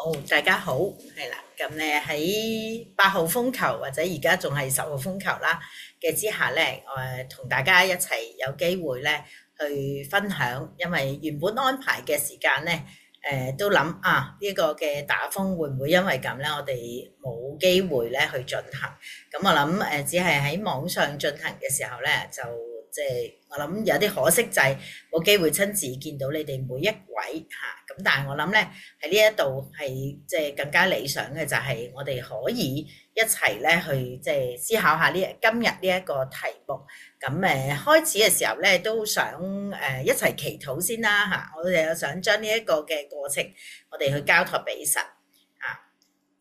好，大家好，係啦，咁咧喺8號風球或者而家仲係10號風球啦嘅之下咧，同大家一齊有機會咧去分享，因為原本安排嘅時間咧，都諗呢個嘅打風會唔會因為咁咧，我哋冇機會咧去進行，咁我諗只係喺網上進行嘅時候咧就。即係我諗有啲可惜就係冇機會親自見到你哋每一位嚇，咁但係我諗咧喺呢一度係即係更加理想嘅就係我哋可以一齊咧去即係思考下今日呢一個題目。咁開始嘅時候咧都想一齊祈禱先啦嚇，我哋又想將呢一個嘅過程我哋去交託俾神啊。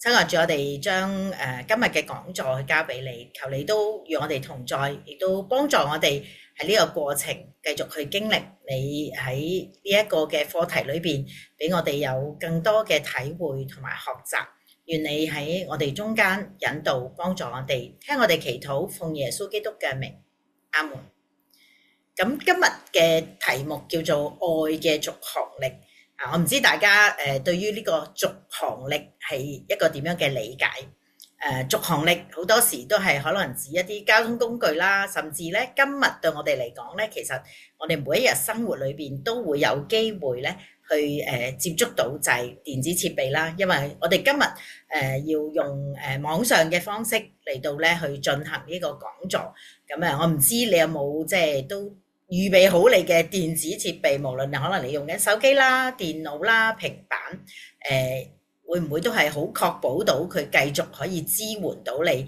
親愛主，我哋將今日嘅講座去交俾你，求你都與我哋同在，亦都幫助我哋喺呢個過程繼續去經歷你喺呢一個嘅課題裏邊，俾我哋有更多嘅體會同埋學習。願你喺我哋中間引導幫助我哋，聽我哋祈禱，奉耶穌基督嘅名，阿門。咁今日嘅題目叫做愛嘅續航力。我唔知大家對於呢個續航力係一個點樣嘅理解？續航力好多時都係可能指一啲交通工具啦，甚至咧今日對我哋嚟講咧，其實我哋每一日生活裏邊都會有機會咧去接觸到就係電子設備啦，因為我哋今日要用網上嘅方式嚟到咧去進行呢個講座。咁我唔知你有冇即係都預備好你嘅電子設備，無論可能你用緊手機啦、電腦啦、平板，會唔會都係好確保到佢繼續可以支援到你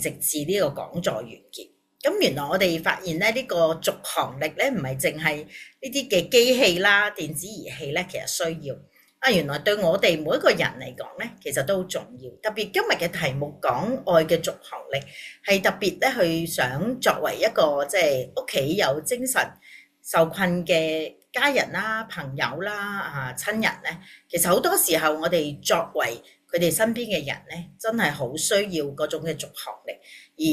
直至呢個講座完結？咁原來我哋發現咧，呢個續航力咧唔係淨係呢啲嘅機器啦、電子儀器咧，其實需要原來對我哋每一個人嚟講咧，其實都好重要。特別今日嘅題目講愛嘅續航力，係特別咧去想作為一個即係屋企有精神受困嘅家人啦、朋友啦、親人咧，其實好多時候我哋作為佢哋身邊嘅人咧，真係好需要嗰種嘅續航力。而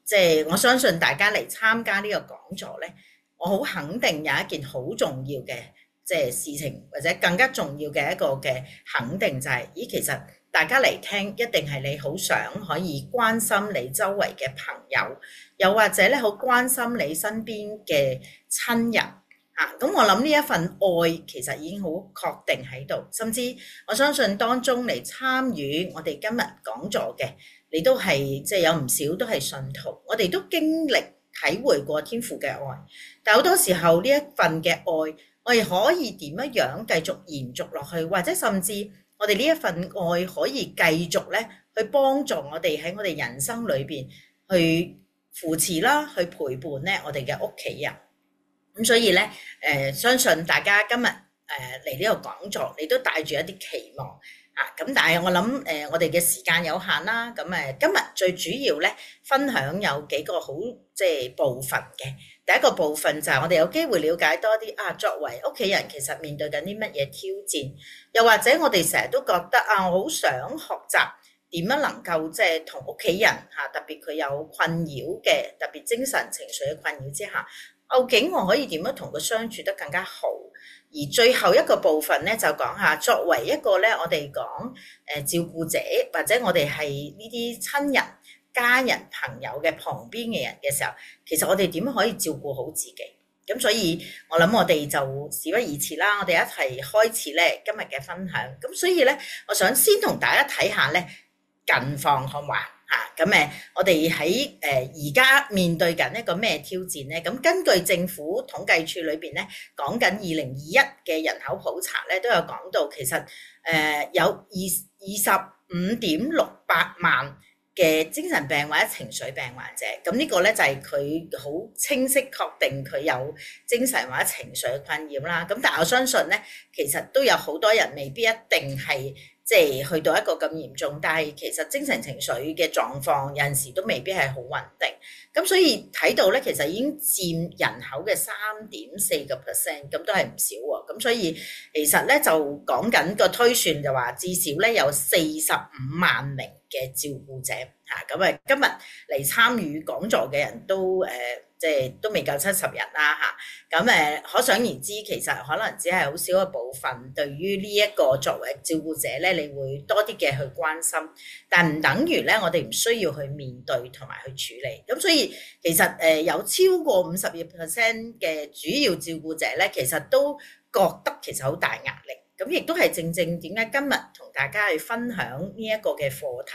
即係我相信大家嚟參加呢個講座咧，我好肯定有一件好重要嘅即係事情，或者更加重要嘅一個嘅肯定就係，其實大家嚟聽一定係你好想可以關心你周圍嘅朋友，又或者咧好關心你身邊嘅親人。咁我諗呢一份愛其實已經好確定喺度，甚至我相信當中嚟參與我哋今日講座嘅，你都係即係有唔少都係信徒，我哋都經歷體會過天父嘅愛，但好多時候呢一份嘅愛，我哋可以點樣繼續延續落去，或者甚至我哋呢一份愛可以繼續咧去幫助我哋喺我哋人生裏邊去扶持啦，去陪伴咧我哋嘅屋企人。咁所以咧相信大家今日嚟呢個講座，你都帶住一啲期望咁但係我諗我哋嘅時間有限啦，咁今日最主要咧分享有幾個好即係部分嘅。第一個部分就係我哋有機會了解多啲作為屋企人其實面對緊啲乜嘢挑戰，又或者我哋成日都覺得我好想學習點樣能夠即係同屋企人特別佢有困擾嘅，特別精神情緒嘅困擾之下，究竟我可以點樣同佢相處得更加好？而最後一個部分咧，就講下作為一個咧，我哋講照顧者，或者我哋係呢啲親人、家人、朋友嘅旁邊嘅人嘅時候，其實我哋點樣可以照顧好自己？咁所以我諗我哋就事不宜遲啦，我哋一齊開始咧今日嘅分享。咁所以咧，我想先同大家睇下咧近況好嘛？我哋喺而家面對緊一個咩挑戰呢？咁根據政府統計處裏邊咧講緊2021嘅人口普查咧，都有講到其實有25.68萬嘅精神病或者情緒病患者。咁呢個咧就係佢好清晰確定佢有精神或者情緒嘅困擾啦。咁但係我相信咧，其實都有好多人未必一定係即係去到一個咁嚴重，但係其實精神情緒嘅狀況有陣時都未必係好穩定。咁所以睇到咧，其實已經佔人口嘅3.4%，咁都係唔少喎。咁所以其實咧就講緊個推算就話，至少咧有45萬名嘅照顧者嚇。咁今日嚟參與講座嘅人都即係都未夠70人啦嚇。咁可想而知，其實可能只係好少一部分對於呢一個作為照顧者咧，你會多啲嘅去關心，但唔等於咧我哋唔需要去面對同埋去處理。咁所以其實有超過52% 嘅主要照顧者咧，其實都覺得其實好大壓力。咁亦都係正正點解今日同大家去分享呢一個嘅課題。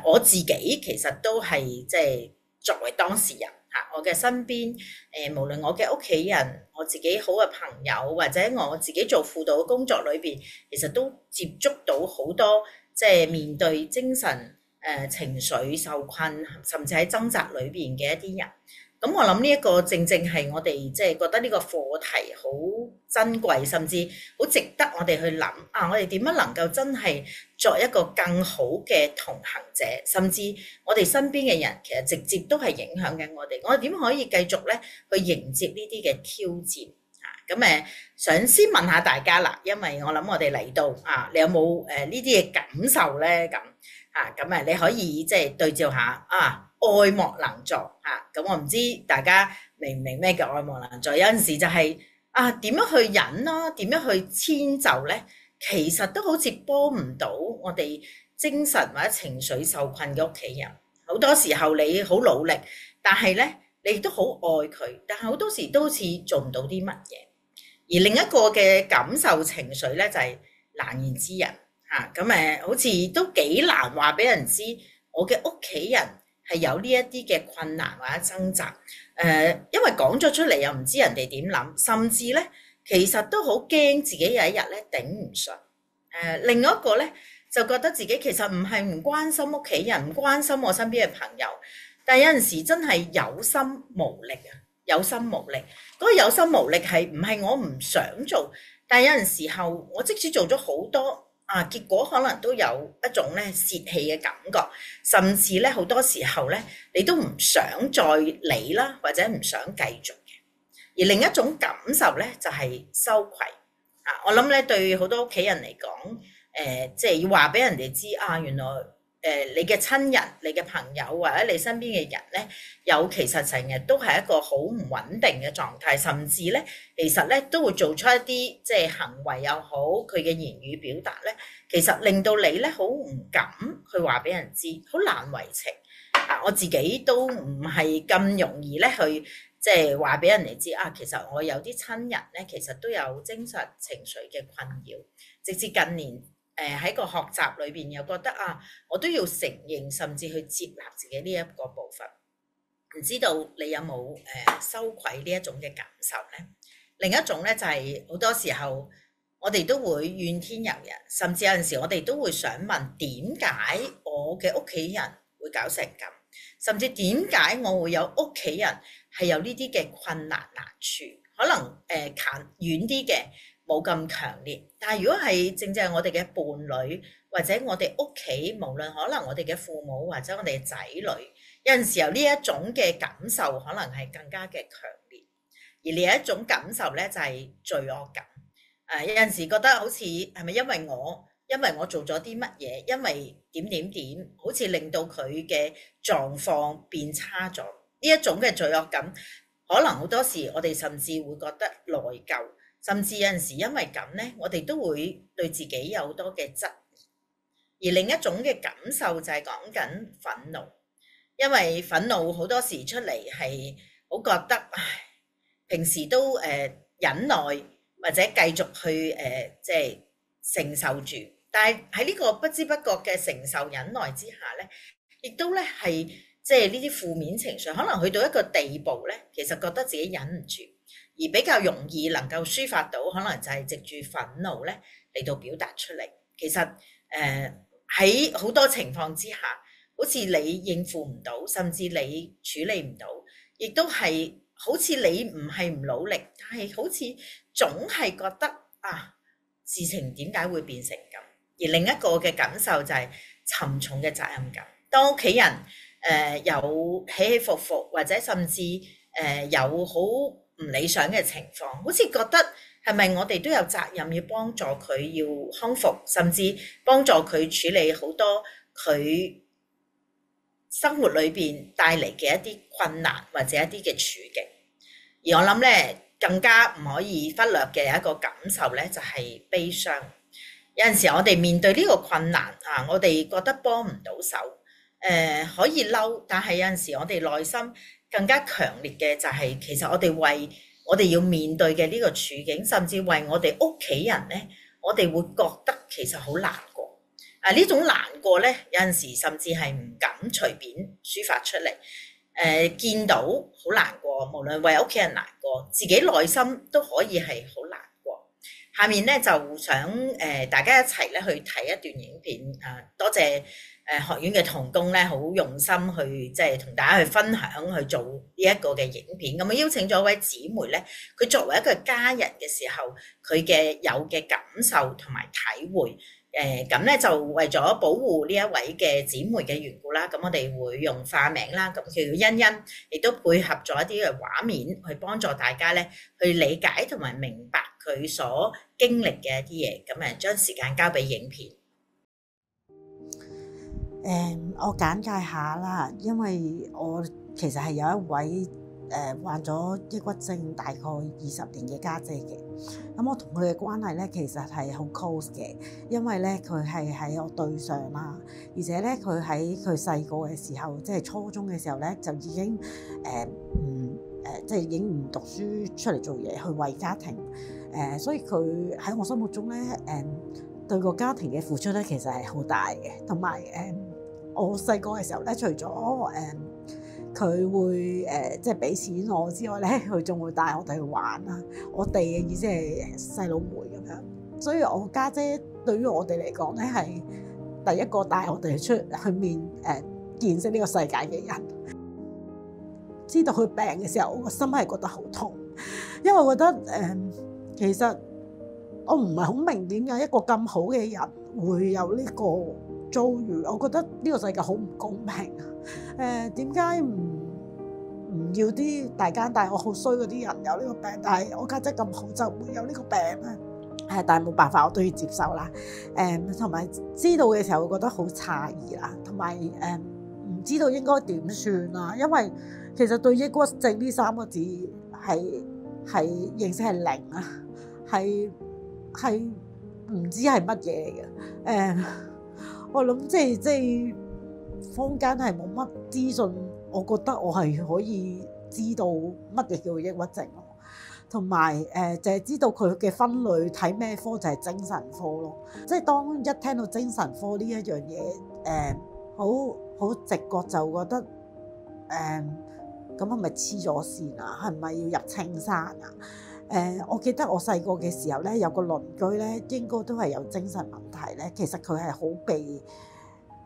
我自己其實都係即係作為當事人嚇，我嘅身邊無論我嘅屋企人、我自己好嘅朋友，或者我自己做輔導嘅工作裏邊，其實都接觸到好多即係面對精神情緒受困，甚至喺掙扎裏邊嘅一啲人。咁我諗呢一個正正係我哋即係覺得呢個課題好珍貴，甚至好值得我哋去諗啊！我哋點樣能夠真係作一個更好嘅同行者，甚至我哋身邊嘅人其實直接都係影響緊我哋。我哋點可以繼續咧去迎接呢啲嘅挑戰啊？咁想先問下大家啦，因為我諗我哋嚟到啊，你有冇呢啲嘅感受咧？咁你可以即係對照下啊。愛莫能助嚇，咁我唔知大家明唔明咩叫愛莫能助？有陣時就係點樣去忍啦，點樣去遷就咧？其實都好似幫唔到我哋精神或者情緒受困嘅屋企人。好多時候你好努力，但係咧你亦都好愛佢，但係好多時都好似做唔到啲乜嘢。而另一個嘅感受情緒咧就係難言之隱嚇，咁好似都幾難話俾人知，我嘅屋企人係有呢一啲嘅困難或者掙扎，因為講咗出嚟又唔知人哋點諗，甚至咧其實都好驚自己有一日咧頂唔順。另外一個咧就覺得自己其實唔係唔關心屋企人，唔關心我身邊嘅朋友，但係有陣時真係有心無力啊！有心無力，嗰個有心無力係唔係我唔想做，但係有陣時候我即使做咗好多。結果可能都有一種咧泄氣嘅感覺，甚至咧好多時候咧你都唔想再理啦，或者唔想繼續嘅。而另一種感受咧就係羞愧我諗咧對好多屋企人嚟講，即係要話俾人哋知原來你嘅親人、你嘅朋友或者你身邊嘅人咧，其實成日都係一個好唔穩定嘅狀態，甚至咧其實咧都會做出一啲即係行為又好，佢嘅言語表達咧，其實令到你咧好唔敢去話俾人知，好難為情我自己都唔係咁容易咧去即係話俾人哋知其實我有啲親人咧，其實都有精神情緒嘅困擾，直至近年。喺個學習裏邊又覺得我都要承認，甚至去接納自己呢一個部分。唔知道你有冇羞愧呢一種嘅感受呢？另一種咧就係好多時候我哋都會怨天尤人，甚至有陣時我哋都會想問點解我嘅屋企人會搞成咁，甚至點解我會有屋企人係有呢啲嘅困難難處，可能遠啲嘅。冇咁強烈，但係如果係正正係我哋嘅伴侶或者我哋屋企，無論可能我哋嘅父母或者我哋嘅仔女，有陣時候呢一種嘅感受可能係更加嘅強烈。而另一種感受咧就係罪惡感。有陣時覺得好似係咪因為我做咗啲乜嘢，因為點點點，好似令到佢嘅狀況變差咗。呢一種嘅罪惡感，可能好多時我哋甚至會覺得內疚。甚至有陣時因為咁咧，我哋都會對自己有好多嘅質疑。而另一種嘅感受就係講緊憤怒，因為憤怒好多時出嚟係好覺得，平時都忍耐或者繼續去即係承受住，但係喺呢個不知不覺嘅承受忍耐之下咧，亦都咧係即係呢啲負面情緒，可能去到一個地步咧，其實覺得自己忍唔住。而比較容易能夠抒發到，可能就係藉住憤怒咧嚟到表達出嚟。其實喺好多情況之下，好似你應付唔到，甚至你處理唔到，亦都係好似你唔係唔努力，但係好似總係覺得事情點解會變成咁？而另一個嘅感受就係沉重嘅責任感。當屋企人有起起伏伏，或者甚至有好唔理想嘅情況，好似覺得係咪我哋都有責任要幫助佢要康復，甚至幫助佢處理好多佢生活裏邊帶嚟嘅一啲困難或者一啲嘅處境。而我諗咧，更加唔可以忽略嘅一個感受咧，就係悲傷。有陣時我哋面對呢個困難啊，我哋覺得幫唔到手，可以嬲，但係有陣時我哋內心更加強烈嘅就係，其實我哋為我哋要面對嘅呢個處境，甚至為我哋屋企人咧，我哋會覺得其實好難過。呢種難過咧，有陣時甚至係唔敢隨便抒發出嚟。見到好難過，無論為屋企人難過，自己內心都可以係好難過。下面咧就想大家一齊咧去睇一段影片。多謝學院嘅同工咧，好用心去即係同大家去分享去做呢一個嘅影片。咁邀請咗一位姊妹咧，佢作為一個家人嘅時候，佢嘅有嘅感受同埋體會。咁咧就為咗保護呢一位嘅姊妹嘅緣故啦，咁我哋會用化名啦，咁叫欣欣，亦都配合咗一啲嘅畫面去幫助大家咧去理解同埋明白佢所經歷嘅一啲嘢。咁將時間交俾影片。我簡介下啦，因為我其實係有一位患咗抑鬱症大概20年嘅家姐嘅。咁我同佢嘅關係咧，其實係好 close 嘅，因為咧佢係喺我對上啦，而且咧佢喺佢細個嘅時候，即係初中嘅時候咧，就已經即係已經唔讀書出嚟做嘢，去為家庭。所以佢喺我心目中咧，對個家庭嘅付出咧，其實係好大嘅。同埋我細個嘅時候咧，除咗佢會即係俾錢我之外咧，佢仲會帶我哋去玩啦。我哋嘅意思係細佬妹咁樣，所以我家姐對於我哋嚟講咧，係第一個帶我哋出去見識呢個世界嘅人。知道佢病嘅時候，我個心係覺得好痛，因為我覺得其實我唔係好明點解一個咁好嘅人會有呢個遭遇。我覺得呢個世界好唔公平。點解唔要啲大奸大惡好衰嗰啲人有呢個病，但係我家姐咁好就會有呢個病咧？但係冇辦法，我都要接受啦。同埋知道嘅時候，會覺得好詫異啦，同埋唔知道應該點算啦。因為其實對抑鬱症呢3個字係認識係零啊，係唔知係乜嘢嘅。我諗即係坊間係冇乜資訊，我覺得我係可以知道乜嘢叫抑鬱症咯。同埋就係知道佢嘅分類睇咩科就係精神科咯。即係當一聽到精神科呢一樣嘢，好直覺就覺得咁係咪黐咗線啊？係咪要入青山啊？我記得我細個嘅時候咧，有個鄰居咧，應該都係有精神問題咧。其實佢係好被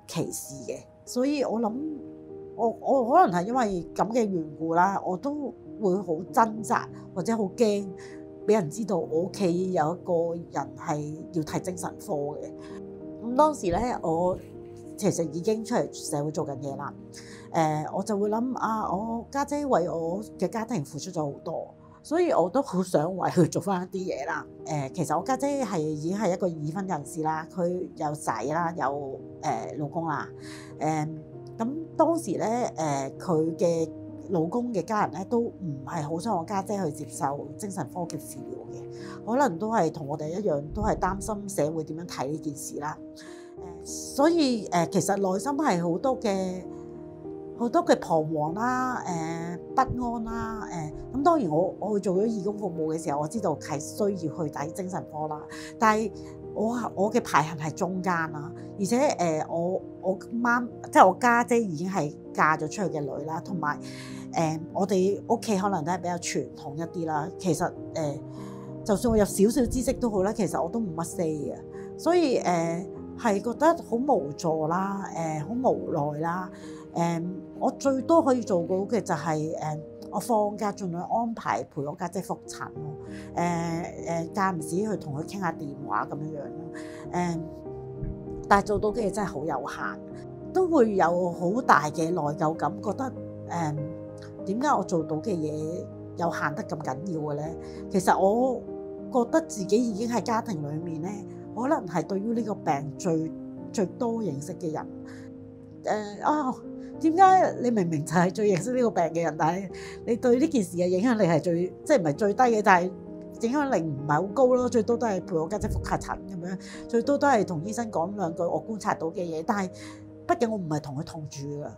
歧視嘅，所以我諗我可能係因為咁嘅緣故啦，我都會好掙扎或者好驚俾人知道我屋企有一個人係要睇精神科嘅。咁當時咧，我其實已經出嚟社會做緊嘢啦。我就會諗我家姐為我嘅家庭付出咗好多，所以我都好想為佢做翻一啲嘢啦。其實我家姐已經係一個已婚人士啦，佢有仔啦，有老公啦。咁當時咧，佢嘅老公嘅家人咧都唔係好想我家姐去接受精神科嘅治療嘅，可能都係同我哋一樣，都係擔心社會點樣睇呢件事啦。所以其實內心係好多嘅彷徨啦，不安啦，咁當然我去做咗義工服務嘅時候，我知道係需要去睇精神科啦。但係我嘅排行係中間啦，而且我媽即係我家姐已經係嫁咗出去嘅女啦，同埋我哋屋企可能都係比較傳統一啲啦。其實就算我有少少知識都好啦，其實我都唔乜 say 嘅，所以係覺得好無助啦，好無奈啦。我最多可以做到嘅就係我放假盡量安排陪我家姐覆診咯，間唔時去同佢傾下電話咁樣咯，但係做到嘅嘢真係好有限，都會有好大嘅內疚感，覺得點解我做到嘅嘢有限得咁緊要嘅咧？其實我覺得自己已經喺家庭裡面咧，可能係對於呢個病最多認識嘅人。點解你明明就係最認識呢個病嘅人，但係你對呢件事嘅影響力係即係唔係最低嘅，但係影響力唔係好高咯，最多都係陪我家姐覆下診咁樣，最多都係同醫生講兩句我觀察到嘅嘢。但係畢竟我唔係同佢同住㗎。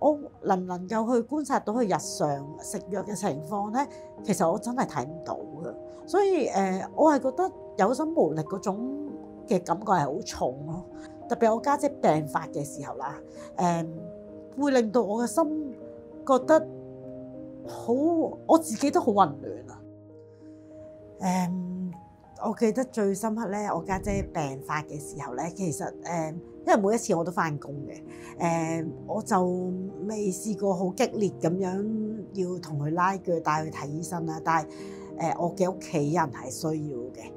我能唔能夠去觀察到佢日常食藥嘅情況咧？其實我真係睇唔到嘅，所以我係覺得有心無力嗰種嘅感覺係好重咯。特別我家姐病發嘅時候啦，會令到我嘅心覺得好，我自己都好混亂啊。我記得最深刻咧，我家姐病發嘅時候咧，其實因為每一次我都返工嘅，我就未試過好激烈咁樣要同佢拉鋸帶佢睇醫生啦。但係我嘅屋企人係需要嘅，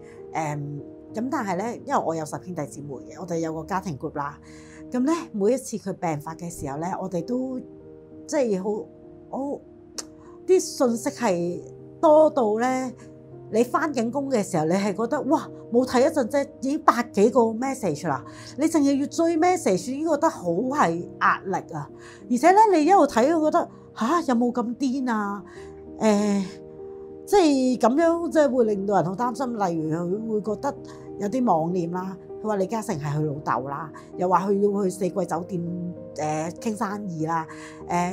咁但係咧，因為我有10兄弟姊妹嘅，我哋有個家庭 group 啦。咁咧每一次佢病發嘅時候咧，我哋都即係好啲信息係多到咧。你返緊工嘅時候，你係覺得哇冇睇一陣啫，已經百幾個 message 啦，你淨係要追 message 已經覺得好係壓力啊！而且咧，你一路睇都覺得有冇咁癲啊？即係咁樣，即係會令到人好擔心。例如佢會覺得有啲妄念啦，佢話李嘉誠係佢老豆啦，又話佢要去四季酒店傾生意啦。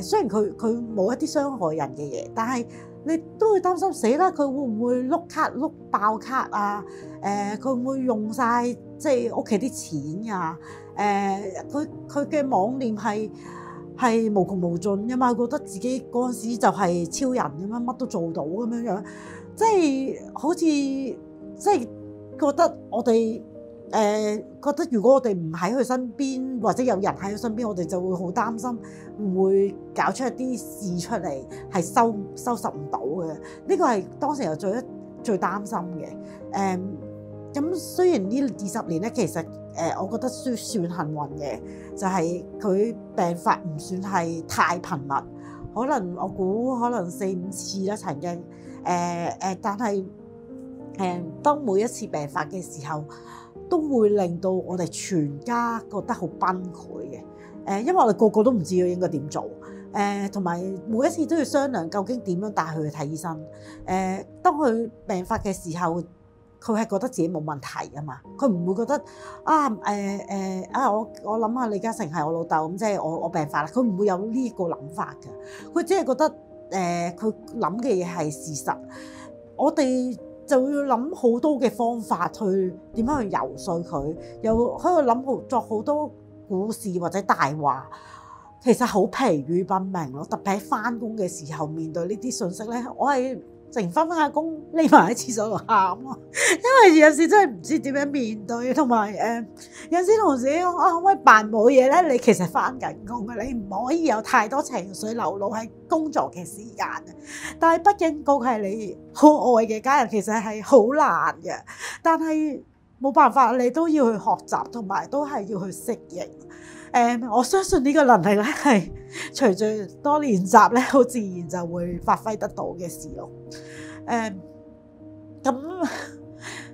雖然佢冇一啲傷害人嘅嘢，但係你都會擔心死啦，佢會唔會碌卡碌爆卡啊？佢會唔會用晒即係屋企啲錢啊？佢嘅妄念係無窮無盡㗎嘛，覺得自己嗰陣時就係超人咁樣，乜都做到咁樣樣，即係好似即係覺得我哋覺得如果我哋唔喺佢身邊，或者有人喺佢身邊，我哋就會好擔心會搞出一啲事出嚟，係收拾唔到嘅。呢個係當時又最擔心嘅。咁雖然呢20年咧，其實我覺得算幸運嘅，就係佢病發唔算係太頻密，可能我估可能4-5次啦曾經。但係當每一次病發嘅時候，都會令到我哋全家覺得好崩潰嘅。因為我哋個個都唔知佢應該點做。同埋每一次都要商量究竟點樣帶佢去睇醫生。當佢病發嘅時候，佢係覺得自己冇問題啊嘛，佢唔會覺得我諗下李嘉誠係我老豆咁，即係我病發啦，佢唔會有呢個諗法嘅，佢只係覺得佢諗嘅嘢係事實，我哋就要諗好多嘅方法去點樣去游說佢，又喺度諗作好多故事或者大話，其實好疲於奔命咯，特別喺返工嘅時候面對呢啲信息咧，我係成返下工匿埋喺廁所度喊咯，因為有時真係唔知點樣面對，同埋有時同自己講可唔可以扮冇嘢咧？你其實返緊工嘅，你唔可以有太多情緒流露喺工作嘅時間。但係畢竟嗰個係你好愛嘅家人，其實係好難嘅。但係冇辦法，你都要去學習，同埋都係要去適應。我相信呢個能力咧係隨住多練習咧，好自然就會發揮得到嘅事咯。咁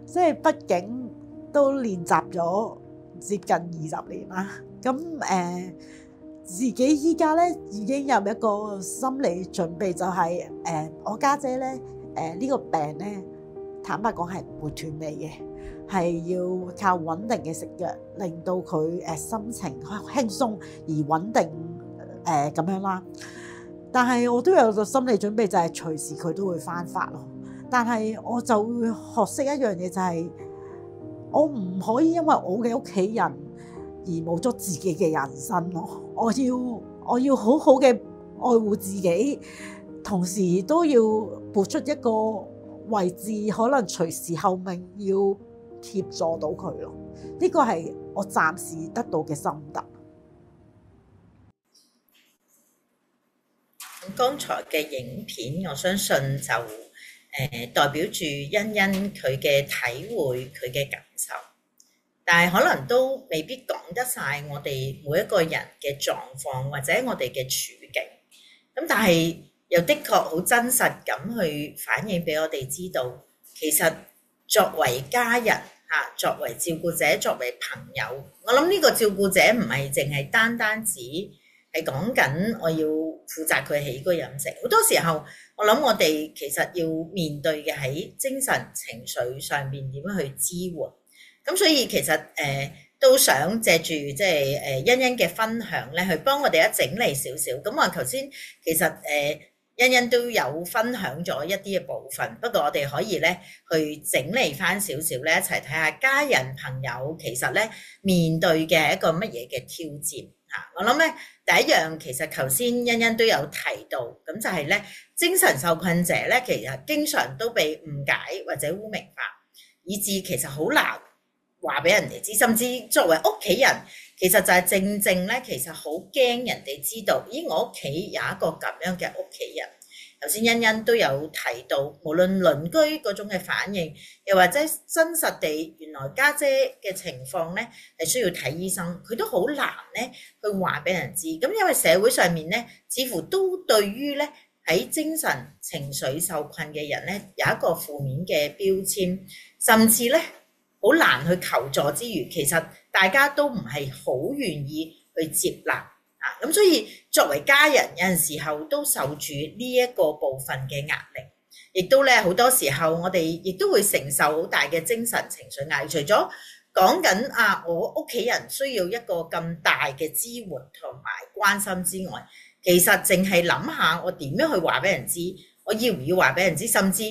即係畢竟都練習咗接近20年啦。咁自己依家咧已經有一個心理準備，就係我家姐咧呢個病咧，坦白講係唔會斷尾嘅。係要靠穩定嘅食藥，令到佢心情輕鬆而穩定咁樣啦。但係我都有個心理準備，就係隨時佢都會翻發咯。但係我就會學識一樣嘢，就係我唔可以因為我嘅屋企人而冇咗自己嘅人生咯。我要好好嘅愛護自己，同時都要撥出一個位置，可能隨時候命要協助到佢咯，呢個係我暫時得到嘅心得。咁剛才嘅影片，我相信就代表住欣欣佢嘅體會、佢嘅感受，但係可能都未必講得晒我哋每一個人嘅狀況或者我哋嘅處境。咁但係又的確好真實咁去反映俾我哋知道，其實作為家人作為照顧者，作為朋友，我諗呢個照顧者唔係淨係單止係講緊我要負責佢起居飲食。好多時候，我諗我哋其實要面對嘅喺精神情緒上面點樣去支援。咁所以其實都想借住即係欣欣嘅分享咧，去幫我哋整理少少。咁我頭先其實欣欣都有分享咗一啲嘅部分，不過我哋可以咧去整理翻少少咧，一齊睇下家人朋友其實咧面對嘅一個乜嘢嘅挑戰嚇。我諗咧第一樣其實頭先欣欣都有提到，咁就係咧精神受困者咧，其實經常都被誤解或者污名化，以致其實好難話俾人哋知，甚至作為屋企人，其實就係正咧，其實好驚人哋知道，咦，我屋企有一個咁樣嘅屋企人。頭先欣欣都有提到，無論鄰居嗰種嘅反應，又或者真實地原來家姐嘅情況咧係需要睇醫生，佢都好難咧去話俾人知。咁因為社會上面咧，似乎都對於咧喺精神情緒受困嘅人咧有一個負面嘅標籤，甚至咧好難去求助之餘，其實大家都唔係好願意去接納啊。咁所以作為家人有陣時候都受住呢一個部分嘅壓力，亦都咧好多時候我哋亦都會承受好大嘅精神情緒壓力。除咗講緊我屋企人需要一個咁大嘅支援同埋關心之外，其實淨係諗下我點樣去話俾人知，我要唔要話俾人知，甚至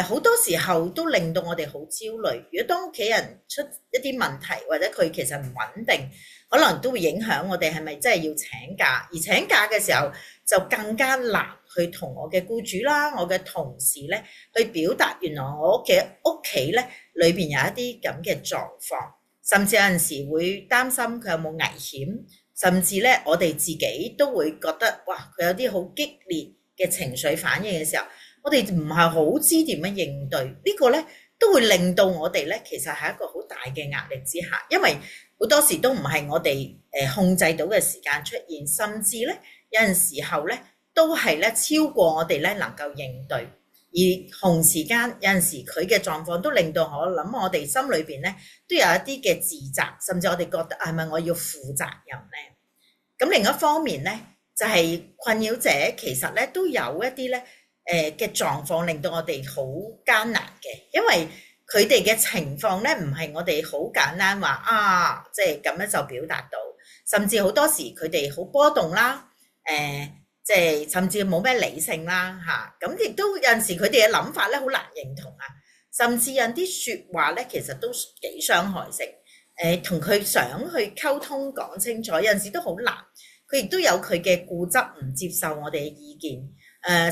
好多時候都令到我哋好焦慮。如果當屋企人出一啲問題，或者佢其實唔穩定，可能都會影響我哋係咪真係要請假。而請假嘅時候就更加難去同我嘅僱主啦、我嘅同事咧去表達，原來我嘅屋企咧裏邊有一啲咁嘅狀況，甚至有陣時會擔心佢有冇危險，甚至咧我哋自己都會覺得哇，佢有啲好激烈嘅情緒反應嘅時候，我哋唔係好知點樣應對。呢個咧都會令到我哋咧其實係一個好大嘅壓力之下，因為好多時都唔係我哋控制到嘅時間出現，甚至咧有陣時候咧都係咧超過我哋咧能夠應對，而同時間有陣時佢嘅狀況都令到我諗我哋心裏邊咧都有一啲嘅自責，甚至我哋覺得係咪我要負責任咧？咁另一方面咧就係困擾者其實咧都有一啲咧嘅狀況令到我哋好艱難嘅，因為佢哋嘅情況咧唔係我哋好簡單話即係咁樣就表達到，甚至好多時佢哋好波動啦，即係甚至冇咩理性啦嚇，咁亦都有陣時佢哋嘅諗法咧好難認同啊，甚至有啲説話咧其實都幾傷害性，同佢想去溝通講清楚，有陣時都好難，佢亦都有佢嘅固執，唔接受我哋嘅意見。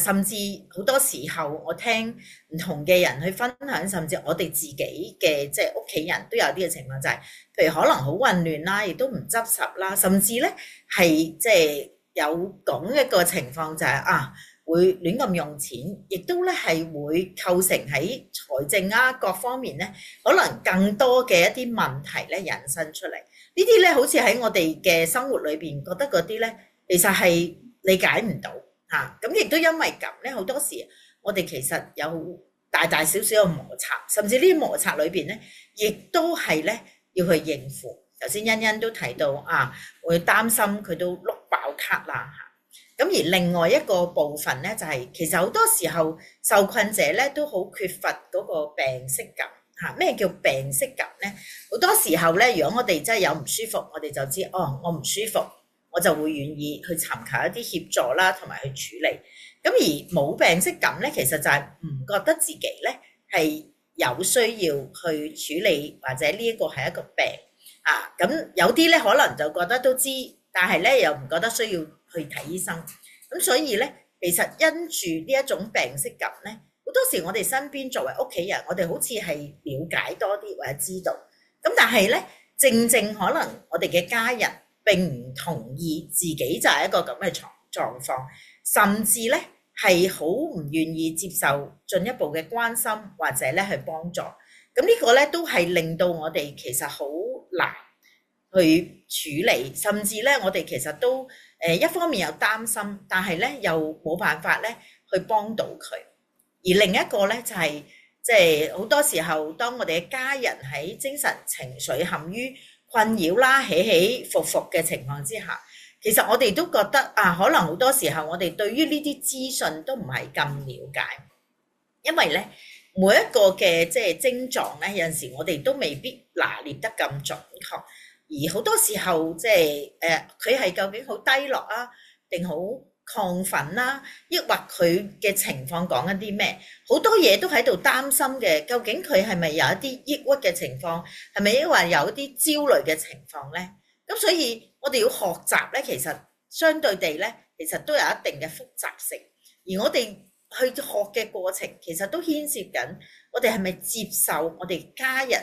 甚至好多時候我聽唔同嘅人去分享，甚至我哋自己嘅即係屋企人都有啲嘅情況，就係譬如可能好混亂啦，亦都唔執拾啦，甚至咧係即係有講一個情況就係會亂咁用錢，亦都咧係會構成喺財政各方面咧可能更多嘅一啲問題咧引申出嚟。呢啲咧好似喺我哋嘅生活裏邊覺得嗰啲咧其實係理解唔到。咁亦都因為咁咧，好多時我哋其實有大大小小嘅摩擦，甚至呢啲摩擦裏邊咧，亦都係咧要去應付。頭先欣欣都提到會擔心佢都碌爆卡啦嚇。咁而另外一個部分咧，就係其實好多時候受困者咧都好缺乏嗰個病識感嚇。咩叫病識感咧？好多時候咧，如果我哋真係有唔舒服，我哋就知我唔舒服。我就會願意去尋求一啲協助啦，同埋去處理。咁而冇病識感咧，其實就係唔覺得自己咧係有需要去處理，或者呢一個係一個病咁有啲咧可能就覺得都知，但係咧又唔覺得需要去睇醫生。咁所以咧，其實因住呢一種病識感咧，好多時我哋身邊作為屋企人，我哋好似係了解多啲或者知道。咁但係咧，正可能我哋嘅家人並唔同意自己就係一個咁嘅狀況，甚至咧係好唔願意接受進一步嘅關心或者咧去幫助。咁呢個咧都係令到我哋其實好難去處理，甚至咧我哋其實都一方面有擔心，但係咧又冇辦法咧去幫到佢。而另一個咧就係即係好多時候，當我哋嘅家人喺精神情緒陷於困擾啦，起起伏伏嘅情況之下，其實我哋都覺得可能好多時候我哋對於呢啲資訊都唔係咁了解，因為咧每一個嘅即係症狀咧，有陣時我哋都未必拿捏得咁準確，而好多時候即係佢係究竟好低落啊，定好亢奮啦，抑或佢嘅情況講緊啲咩？好多嘢都喺度擔心嘅，究竟佢係咪有一啲抑鬱嘅情況，係咪抑或有一啲焦慮嘅情況咧？咁所以我哋要學習咧，其實相對地咧，其實都有一定嘅複雜性，而我哋去學嘅過程，其實都牽涉緊我哋係咪接受我哋家人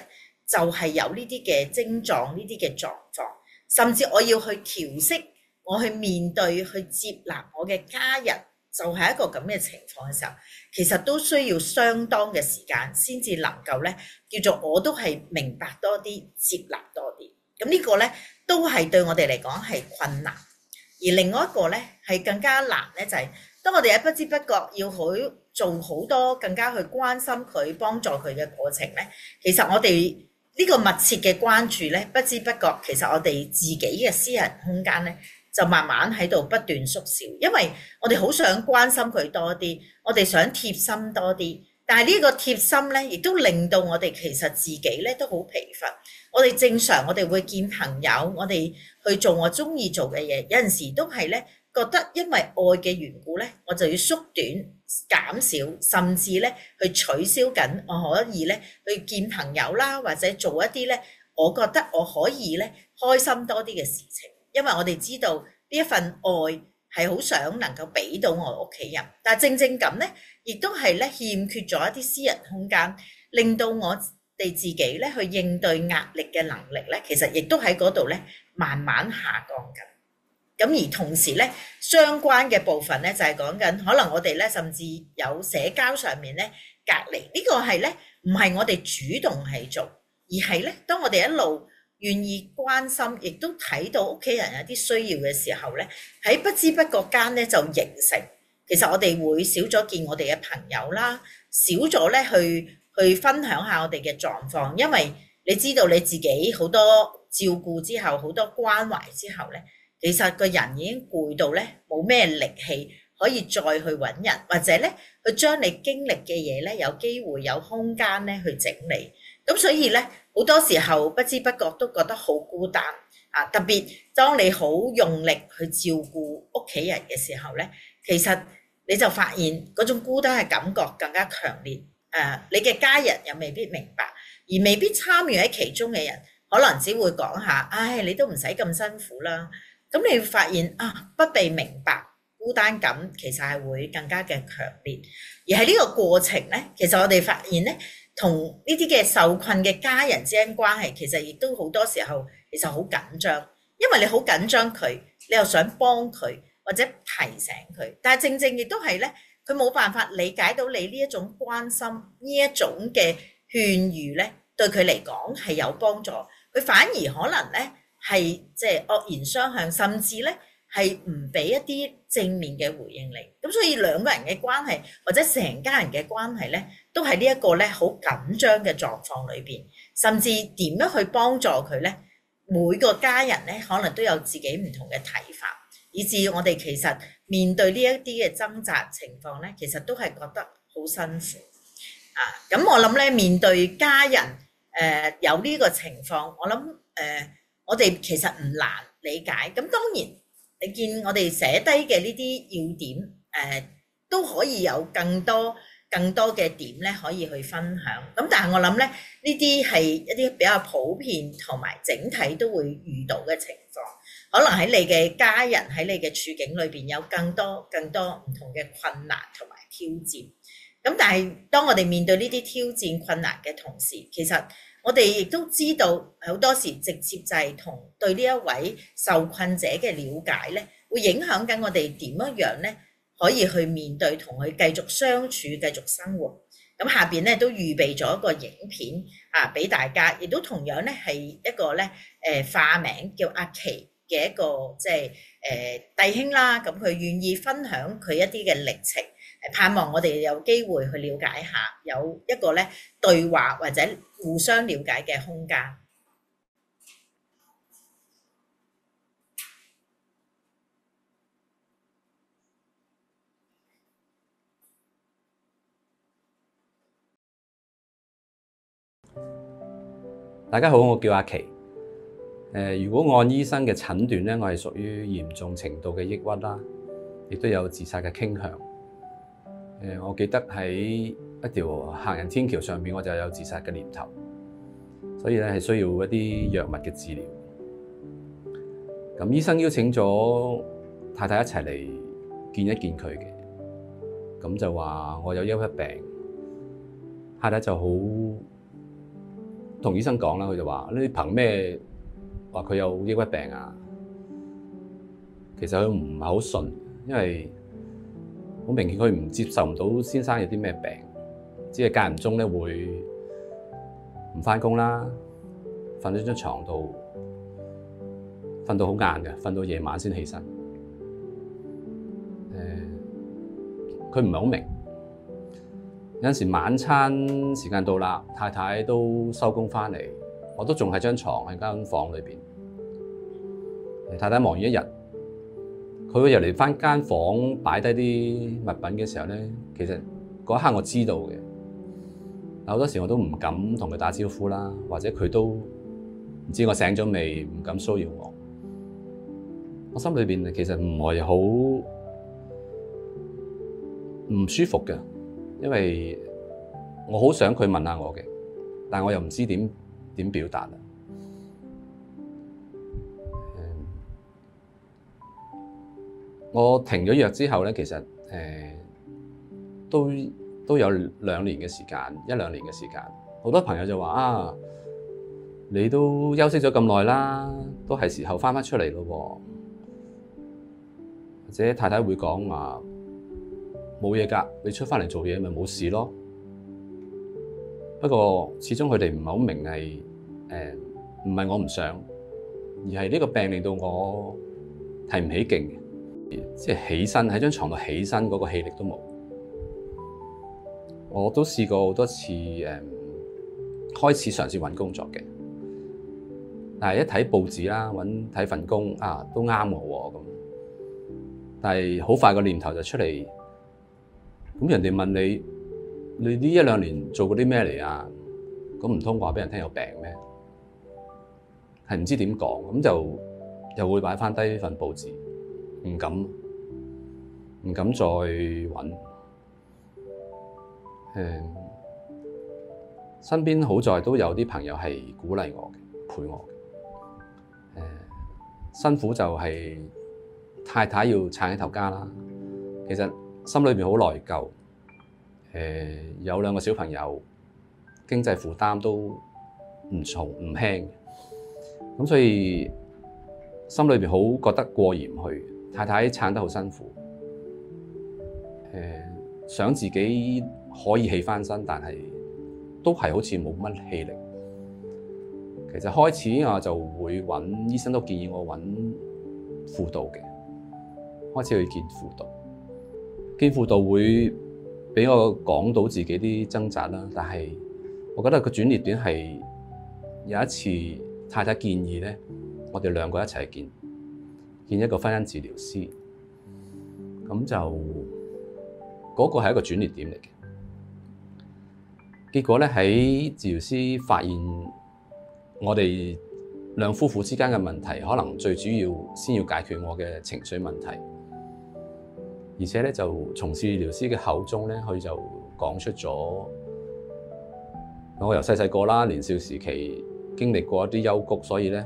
就係有呢啲嘅症狀、呢啲嘅狀況，甚至我要去調適，我去面對、去接納我嘅家人，就係一個咁嘅情況嘅時候，其實都需要相當嘅時間先至能夠咧，叫做我都係明白多啲、接納多啲。咁呢個咧都係對我哋嚟講係困難，而另外一個咧係更加難咧，就係當我哋喺不知不覺要去做好多更加去關心佢、幫助佢嘅過程咧，其實我哋呢個密切嘅關注咧，不知不覺其實我哋自己嘅私人空間咧，就慢慢喺度不斷縮小，因為我哋好想關心佢多啲，我哋想貼心多啲，但係呢個貼心咧，亦都令到我哋其實自己咧都好疲乏。我哋正常我哋會見朋友，我哋去做我中意做嘅嘢，有陣時都係咧覺得因為愛嘅緣故咧，我就要縮短、減少，甚至咧去取消緊我可以咧去見朋友啦，或者做一啲咧我覺得我可以咧開心多啲嘅事情。因為我哋知道呢一份愛係好想能夠俾到我屋企人，但係正正咁咧，亦都係咧欠缺咗一啲私人空間，令到我哋自己咧去應對壓力嘅能力咧，其實亦都喺嗰度咧慢慢下降緊。咁而同時咧，相關嘅部分咧就係講緊，可能我哋咧甚至有社交上面咧隔離，呢個係咧唔係我哋主動係做，而係咧當我哋一路願意關心，亦都睇到屋企人有啲需要嘅時候咧，喺不知不覺間咧就形成，其實我哋會少咗見我哋嘅朋友啦，少咗咧去分享下我哋嘅狀況，因為你知道你自己好多照顧之後，好多關懷之後咧，其實個人已經攰到咧冇咩力氣可以再去揾人，或者咧去將你經歷嘅嘢咧有機會有空間咧去整理。咁所以咧好多時候不知不覺都覺得好孤單啊！特別當你好用力去照顧屋企人嘅時候咧，其實你就發現嗰種孤單嘅感覺更加強烈。你嘅家人又未必明白，而未必參與喺其中嘅人，可能只會講下，唉，你都唔使咁辛苦啦。咁你會發現不被明白，孤單感其實係會更加嘅強烈。而喺呢個過程咧，其實我哋發現咧，同呢啲嘅受困嘅家人之間關係，其實亦都好多時候其實好緊張，因為你好緊張佢，你又想幫佢或者提醒佢，但係正正亦都係咧，佢冇辦法理解到你呢一種關心，呢一種嘅勸喻咧，對佢嚟講係有幫助，佢反而可能咧係即係惡言相向，甚至咧係唔俾一啲正面嘅回應你。咁所以兩個人嘅關係或者成家人嘅關係咧，都係呢一個咧好緊張嘅狀況裏邊，甚至點樣去幫助佢咧？每個家人咧可能都有自己唔同嘅睇法，以至我哋其實面對呢一啲嘅掙扎情況咧，其實都係覺得好辛苦咁我諗咧，面對家人有呢個情況，我諗我哋其實唔難理解。咁當然你見我哋寫低嘅呢啲要點都可以有更多嘅點咧可以去分享。咁但係我諗咧，呢啲係一啲比較普遍同埋整體都會遇到嘅情況。可能喺你嘅家人喺你嘅處境裏邊有更多唔同嘅困難同埋挑戰。咁但係當我哋面對呢啲挑戰困難嘅同時，其實我哋亦都知道好多時直接就係同對呢一位受困者嘅了解咧，會影響緊我哋點樣咧可以去面對同佢繼續相處、繼續生活。咁下邊咧都預備咗一個影片俾大家，亦都同樣咧係一個咧化名叫阿琪嘅一個即係弟兄啦。咁佢願意分享佢一啲嘅歷程，盼望我哋有機會去了解下，有一個咧對話或者互相了解嘅空間。大家好，我叫阿琪。如果按醫生嘅診斷咧，我係屬於嚴重程度嘅抑鬱啦，亦都有自殺嘅傾向。我記得喺一條行人天橋上面，我就有自殺嘅念頭，所以咧係需要一啲藥物嘅治療。咁醫生邀請咗太太一齊嚟見一見佢嘅，咁就話我有抑鬱病。太太就好同醫生講啦，佢就話：你憑咩話佢有抑鬱病啊？其實佢唔係好信，因為好明顯佢唔接受唔到先生有啲咩病，只係間唔中咧會唔返工啦，瞓喺張床度，瞓到好晏嘅，瞓到夜晚先起身。佢唔係好明。有陣時晚餐時間到啦，太太都收工返嚟，我都仲喺張床喺間房裏邊。太太忙完一日，佢會入嚟返間房擺低啲物品嘅時候咧，其實嗰一刻我知道嘅，但好多時我都唔敢同佢打招呼啦，或者佢都唔知我醒咗未，唔敢騷擾我。我心裏邊其實唔係好唔舒服嘅。因為我好想佢問下我嘅，但我又唔知點表達啦。我停咗藥之後咧，其實都有2年嘅時間，1-2年嘅時間。好多朋友就話啊，你都休息咗咁耐啦，都係時候返出嚟咯。或者太太會講話，冇嘢㗎，你出返嚟做嘢咪冇事咯。不過始終佢哋唔係好明係唔係我唔想，而係呢個病令到我提唔起勁嘅，即係起身喺張床度起身嗰個氣力都冇。我都試過好多次開始嘗試揾工作嘅，但係一睇報紙啦，睇份工啊都啱我喎咁，但係好快個念頭就出嚟。咁人哋問你呢1-2年做過啲咩嚟啊？咁唔通話俾人聽有病咩？係唔知點講，咁就又會擺翻低份報紙，唔敢再揾。身邊好在都有啲朋友係鼓勵我嘅，陪我嘅。辛苦就係太太要撐起頭家啦。其實心裏邊好內疚，有2個小朋友，經濟負擔都唔輕嘅，咁所以心裏邊好覺得過意唔去。太太撐得好辛苦，想自己可以起返身，但係都係好似冇乜氣力。其實開始我就會揾醫生，都建議我揾輔導嘅，開始去見輔導。見輔導會俾我講到自己啲掙扎啦，但係我覺得個轉捩點係有一次太太建議咧，我哋2個一齊見一個婚姻治療師，咁就嗰個係一個轉捩點嚟嘅。結果咧喺治療師發現我哋兩夫婦之間嘅問題，可能最主要先要解決我嘅情緒問題。而且咧，就從治療師嘅口中咧，佢就講出咗我由細個啦，年少時期經歷過一啲幽谷，所以咧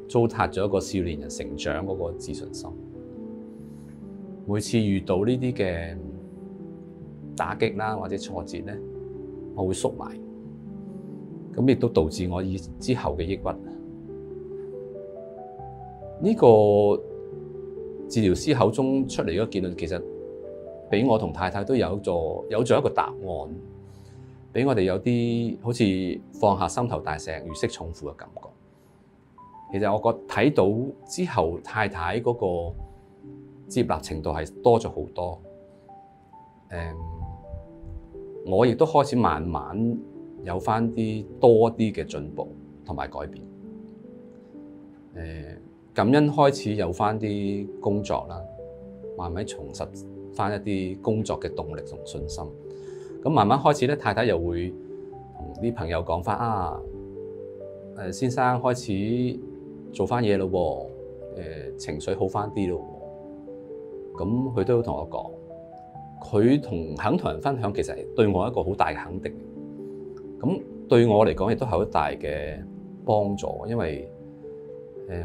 糟蹋咗一個少年人成長嗰個自信心。每次遇到呢啲嘅打擊啦，或者挫折咧，我會縮埋，咁亦都導致我之後嘅抑鬱。呢個治療師口中出嚟嘅結論，其實俾我同太太都有咗一個答案，俾我哋有啲好似放下心頭大石，如釋重負嘅感覺。其實我睇到之後，太太嗰個接納程度係多咗好多。我亦都開始慢慢有返多啲嘅進步同埋改變。感恩開始有返啲工作啦，慢慢重拾返一啲工作嘅動力同信心。咁慢慢開始咧，太太又會同啲朋友講返啊，先生開始做翻嘢咯喎，情緒好翻啲咯喎，咁佢都同我講，佢肯同人分享，其實對我一個好大嘅肯定。咁對我嚟講亦都係好大嘅幫助，因為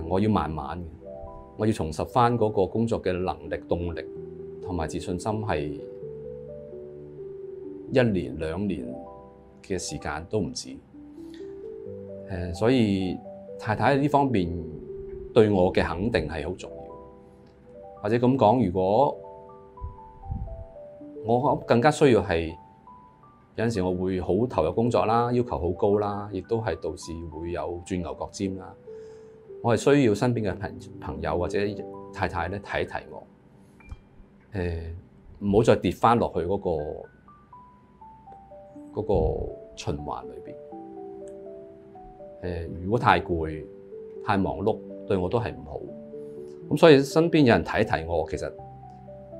我要慢慢嘅，我要重拾翻嗰個工作嘅能力、動力同埋自信心，係1年2年嘅時間都唔止。所以太太喺呢方面對我嘅肯定係好重要，或者咁講，如果我更加需要係有陣時我會好投入工作啦，要求好高啦，亦都係導致會有轉牛角尖啦。我係需要身邊嘅朋友或者太太咧睇一睇我，唔好再跌翻落去嗰個循環裏邊。如果太攰、太忙碌，對我都係唔好。咁所以身邊有人睇一睇我，其實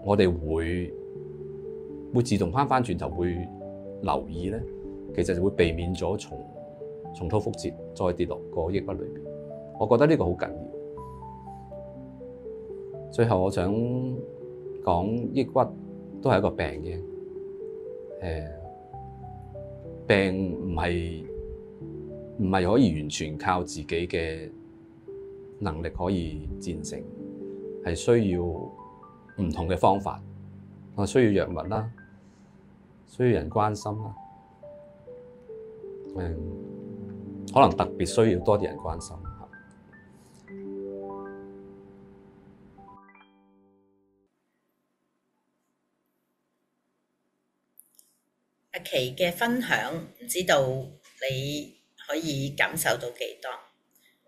我哋會自動翻轉頭會留意咧，其實就會避免咗重蹈覆轍，再跌落個抑鬱裏邊。我覺得呢個好緊要。最後我想講，抑鬱都係一個病嘅，病唔係可以完全靠自己嘅能力可以戰勝，係需要唔同嘅方法。我需要藥物啦，需要人關心啦，可能特別需要多啲人關心。阿琪嘅分享，唔知道你可以感受到幾多？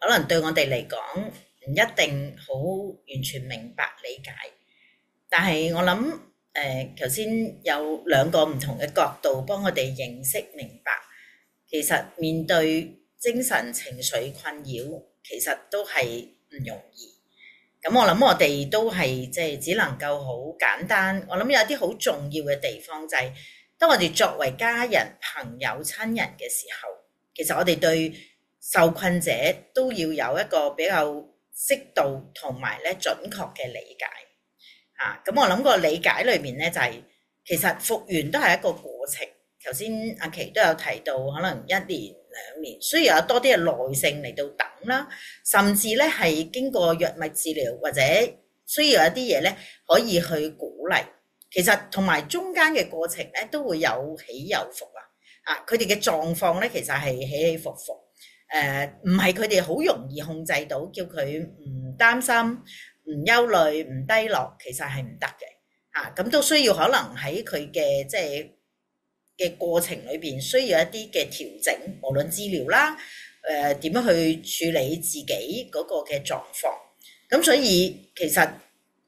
可能對我哋嚟講，唔一定好完全明白理解，但係我諗頭先有2個唔同嘅角度幫我哋認識明白，其實面對精神情緒困擾，其實都係唔容易。咁我諗我哋都係即係只能夠好簡單。我諗有啲好重要嘅地方就係，當我哋作為家人、朋友、親人嘅時候，其實我哋對受困者都要有一個比較適度同埋咧準確嘅理解。咁我諗個理解裏面咧就係，其實復原都係一個過程。頭先阿琪都有提到，可能1年2年，需要有多啲嘅耐性嚟到等啦，甚至咧係經過藥物治療或者需要一啲嘢咧可以去鼓勵。其實同埋中間嘅過程咧都會有起有伏佢哋嘅狀況咧其實係起起伏伏，唔係佢哋好容易控制到，叫佢唔擔心、唔憂慮、唔低落，其實係唔得嘅。咁都需要可能喺佢嘅即係嘅過程裏邊需要一啲嘅調整，無論治療啦，點樣去處理自己嗰個嘅狀況。咁所以其實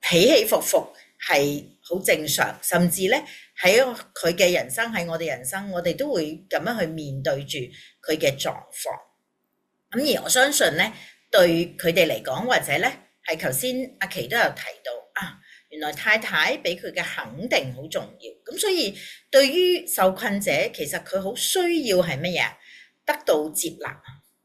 起起伏伏係好正常，甚至咧喺佢嘅人生，喺我哋人生，我哋都會咁樣去面對住佢嘅狀況。咁而我相信咧，對佢哋嚟講，或者咧係頭先阿琪都有提到原來太太俾佢嘅肯定好重要。咁所以對於受困者，其實佢好需要係乜嘢？得到接納。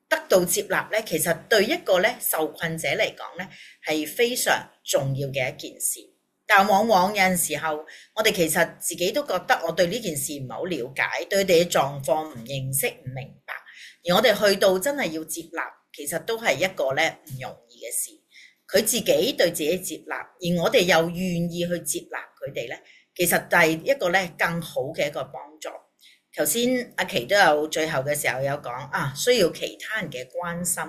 得到接納咧，其實對一個咧受困者嚟講咧係非常重要嘅一件事。但往往有陣時候，我哋其實自己都覺得我對呢件事唔係好了解，對佢哋嘅狀況唔認識、唔明白。而我哋去到真係要接納，其實都係一個咧唔容易嘅事。佢自己對自己接納，而我哋又願意去接納佢哋咧，其實就係一個咧更好嘅一個幫助。頭先阿琪都有最後嘅時候有講需要其他人嘅關心。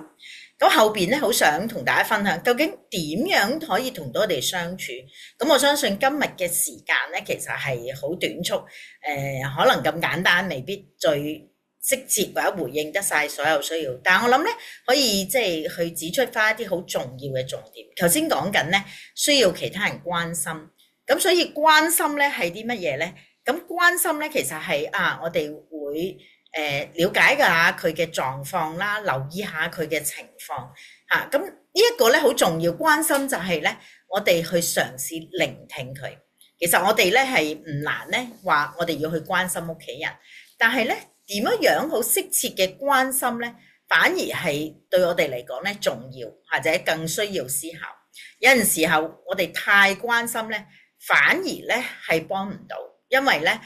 咁後邊咧好想同大家分享，究竟點樣可以同到我哋相處？咁我相信今日嘅時間咧，其實係好短促，可能咁簡單，未必最適切或者回應得晒所有需要。但係我諗咧，可以即係去指出翻一啲好重要嘅重點。頭先講緊咧，需要其他人關心。咁所以關心咧係啲乜嘢咧？咁關心咧其實係我哋會了解下佢嘅狀況啦，留意下佢嘅情況咁呢一個咧好重要。關心就係咧，我哋去嘗試聆聽佢。其實我哋咧係唔難咧話我哋要去關心屋企人，但係咧點樣好適切嘅關心咧，反而係對我哋嚟講咧重要，或者更需要思考。有陣時候我哋太關心咧，反而咧係幫唔到，因為咧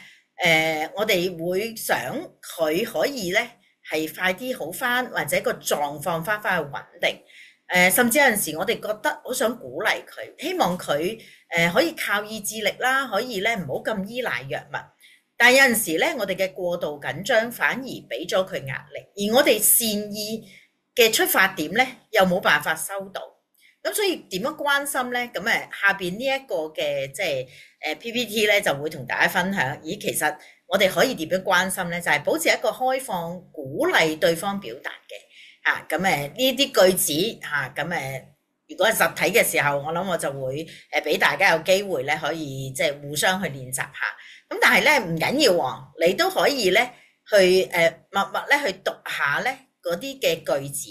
我哋會想佢可以咧係快啲好返，或者個狀況返去穩定。甚至有陣時我哋覺得好想鼓勵佢，希望佢可以靠意志力啦，可以咧唔好咁依賴藥物。但係有陣時咧，我哋嘅過度緊張反而俾咗佢壓力，而我哋善意嘅出發點咧又冇辦法收到。咁所以點樣關心咧？咁下邊呢一個嘅即係PPT 咧就會同大家分享。咦，其實我哋可以點樣關心咧？就係保持一個開放、鼓勵對方表達嘅。咁呢啲句子如果係實體嘅時候，我諗我就會俾大家有機會咧，可以即係互相去練習下。咁但係咧唔緊要喎，你都可以咧去默默咧去讀下咧嗰啲嘅句子。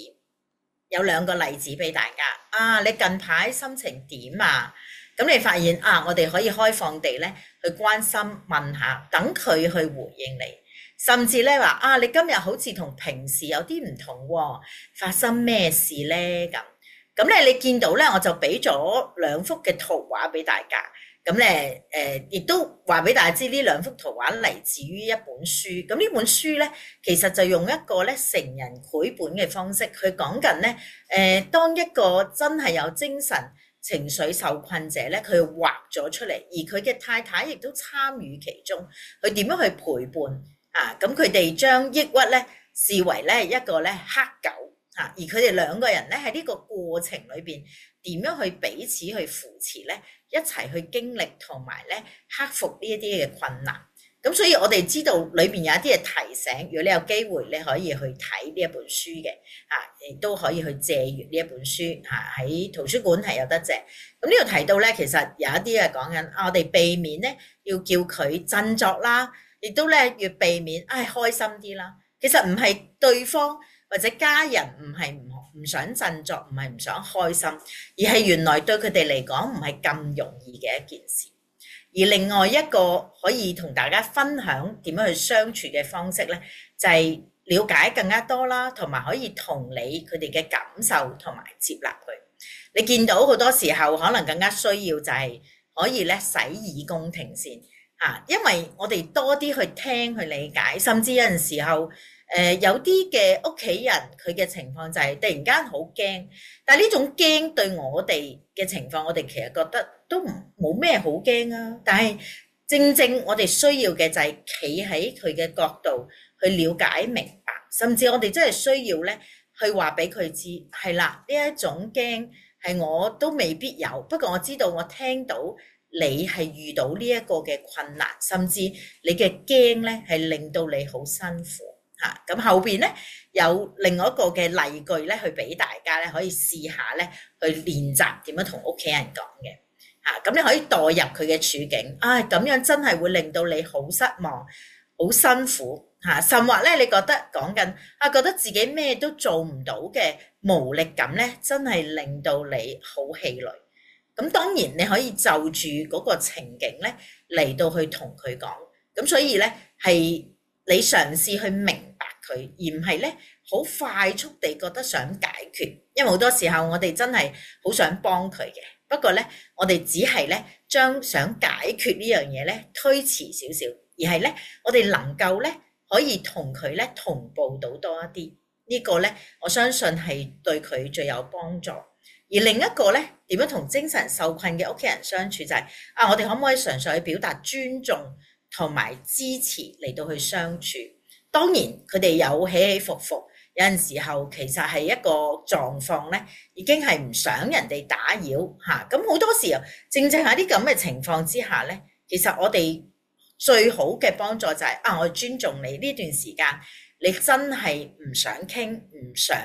有兩個例子俾大家。你近排心情點啊？咁你發現我哋可以開放地咧去關心問下，等佢去回應你。甚至咧話你今日好似同平時有啲唔同喎，發生咩事咧？咁咧你見到咧，我就俾咗兩幅嘅圖畫俾大家。咁咧亦都話俾大家知呢兩幅圖畫嚟自於一本書。咁呢本書咧，其實就用一個咧成人繪本嘅方式去講緊咧當一個真係有精神情緒受困者咧，佢畫咗出嚟，而佢嘅太太亦都參與其中，佢點樣去陪伴。咁佢哋將抑鬱咧視為咧一個咧黑狗，而佢哋兩個人咧喺呢個過程裏邊點樣去彼此去扶持咧，一齊去經歷同埋咧克服呢一啲嘅困難。咁所以我哋知道裏邊有一啲嘅提醒，如果你有機會你可以去睇呢一本書嘅，亦都可以去借閱呢一本書，喺圖書館係有得借。咁呢度提到咧，其實有一啲係講緊我哋避免咧要叫佢振作啦。亦都咧越避免開心啲啦。其實唔係對方或者家人唔係唔想振作，唔係唔想開心，而係原來對佢哋嚟講唔係咁容易嘅一件事。而另外一個可以同大家分享點樣去相處嘅方式咧，就係了解更加多啦，同埋可以同理佢哋嘅感受同埋接納佢。你見到好多時候可能更加需要就係可以咧洗耳恭聽先。因為我哋多啲去聽去理解，甚至有陣時候有啲嘅屋企人佢嘅情況就係突然間好驚，但係呢種驚對我哋嘅情況，我哋其實覺得都冇咩好驚啊。但係正正我哋需要嘅就係企喺佢嘅角度去了解明白，甚至我哋真係需要咧去話俾佢知，係啦，呢一種驚係我都未必有，不過我知道我聽到你係遇到呢一個嘅困難，甚至你嘅驚咧係令到你好辛苦嚇。咁後邊咧有另外一個嘅例句咧，去俾大家咧可以試下咧去練習點樣同屋企人講嘅嚇。咁你可以代入佢嘅處境，咁樣真係會令到你好失望、好辛苦嚇。甚或咧你覺得講緊覺得自己咩都做唔到嘅無力感咧，真係令到你好氣餒。咁當然你可以就住嗰個情景咧嚟到去同佢講，咁所以咧係你嘗試去明白佢，而唔係咧好快速地覺得想解決，因為好多時候我哋真係好想幫佢嘅，不過咧我哋只係咧將想解決呢樣嘢咧推遲少少，而係咧我哋能夠咧可以同佢咧同步到多一啲，呢個咧我相信係對佢最有幫助。而另一個咧，點樣同精神受困嘅屋企人相處就係我哋可唔可以純粹去表達尊重同埋支持嚟到去相處？當然佢哋有起起伏伏，有陣時候其實係一個狀況咧，已經係唔想人哋打擾嚇。咁好多時候，正喺啲咁嘅情況之下咧，其實我哋最好嘅幫助就係我尊重你呢段時間，你真係唔想傾，唔想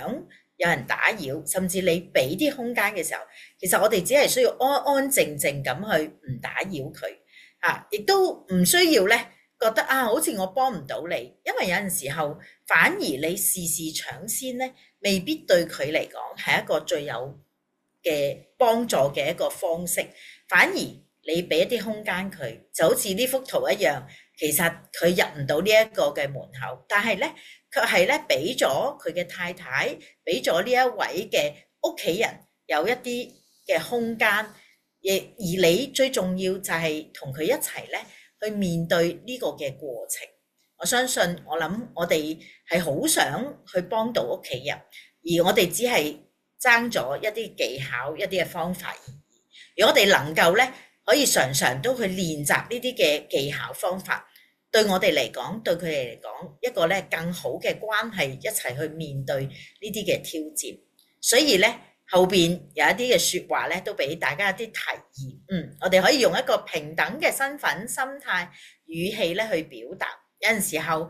有人打擾，甚至你俾啲空間嘅時候，其實我哋只係需要安安靜靜咁去唔打擾佢，亦都唔需要咧覺得好似我幫唔到你，因為有陣時候反而你事事搶先咧，未必對佢嚟講係一個最有嘅幫助嘅一個方式，反而你俾一啲空間佢，就好似呢幅圖一樣，其實佢入唔到呢一個嘅門口，但係咧卻係咧俾咗佢嘅太太，俾咗呢一位嘅屋企人有一啲嘅空間，而你最重要就係同佢一齊咧去面對呢個嘅過程。我相信我諗我哋係好想去幫到屋企人，而我哋只係爭咗一啲技巧、一啲嘅方法而已。如果我哋能夠咧可以常常都去練習呢啲嘅技巧方法，對我哋嚟講，對佢哋嚟講，一個咧更好嘅關係，一齊去面對呢啲嘅挑戰。所以咧後邊有一啲嘅説話咧，都俾大家一啲提議。我哋可以用一個平等嘅身份、心態、語氣咧去表達。有陣時候，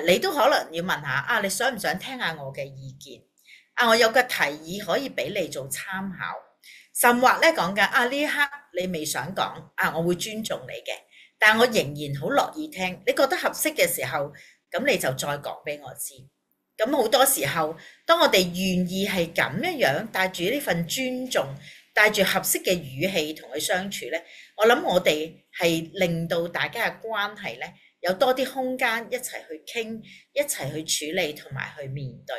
你都可能要問下你想唔想聽下我嘅意見？我有個提議可以俾你做參考，甚或咧講緊呢一刻你未想講我會尊重你嘅。但我仍然好樂意聽，你覺得合適嘅時候，咁你就再講俾我知。咁好多時候，當我哋願意係咁樣帶住呢份尊重，帶住合適嘅語氣同佢相處咧，我諗我哋係令到大家嘅關係咧有多啲空間一齊去傾，一齊去處理同埋去面對。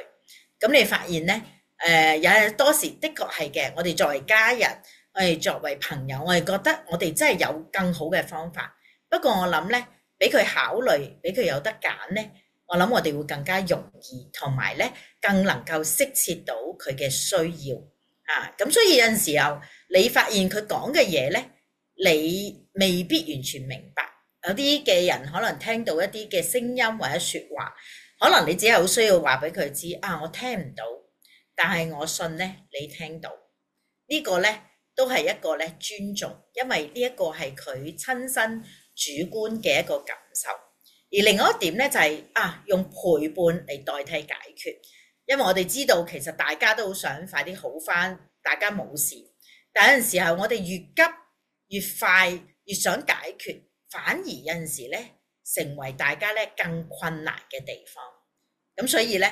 咁你發現咧，有多時的確係嘅，我哋作為家人，我哋作為朋友，我哋覺得我哋真係有更好嘅方法。不過我諗咧，俾佢考慮，俾佢有得揀咧，我諗我哋會更加容易，同埋咧更能夠適切到佢嘅需要咁所以有陣時候，你發現佢講嘅嘢咧，你未必完全明白。有啲嘅人可能聽到一啲嘅聲音或者説話，可能你只係好需要話俾佢知我聽唔到，但係我信咧你聽到。呢個咧都係一個咧尊重，因為呢一個係佢親身主觀嘅一個感受。而另外一點咧就係用陪伴嚟代替解決，因為我哋知道其實大家都好想快啲好返，大家冇事，但有陣時候我哋越急越快越想解決，反而有陣時咧成為大家咧更困難嘅地方。咁所以咧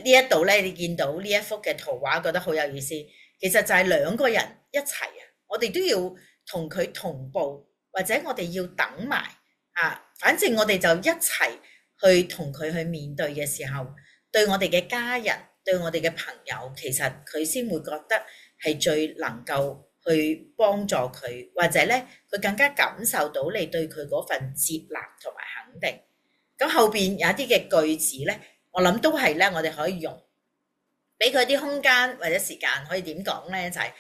呢一度咧你見到呢一幅嘅圖畫覺得好有意思，其實就係兩個人一齊我哋都要同佢同步，或者我哋要等埋反正我哋就一齊去同佢去面對嘅時候，對我哋嘅家人，對我哋嘅朋友，其實佢先會覺得係最能夠去幫助佢，或者咧佢更加感受到你對佢嗰份接納同埋肯定。咁後邊有一啲嘅句子咧，我諗都係咧我哋可以用，俾佢啲空間或者時間，可以點講咧？就係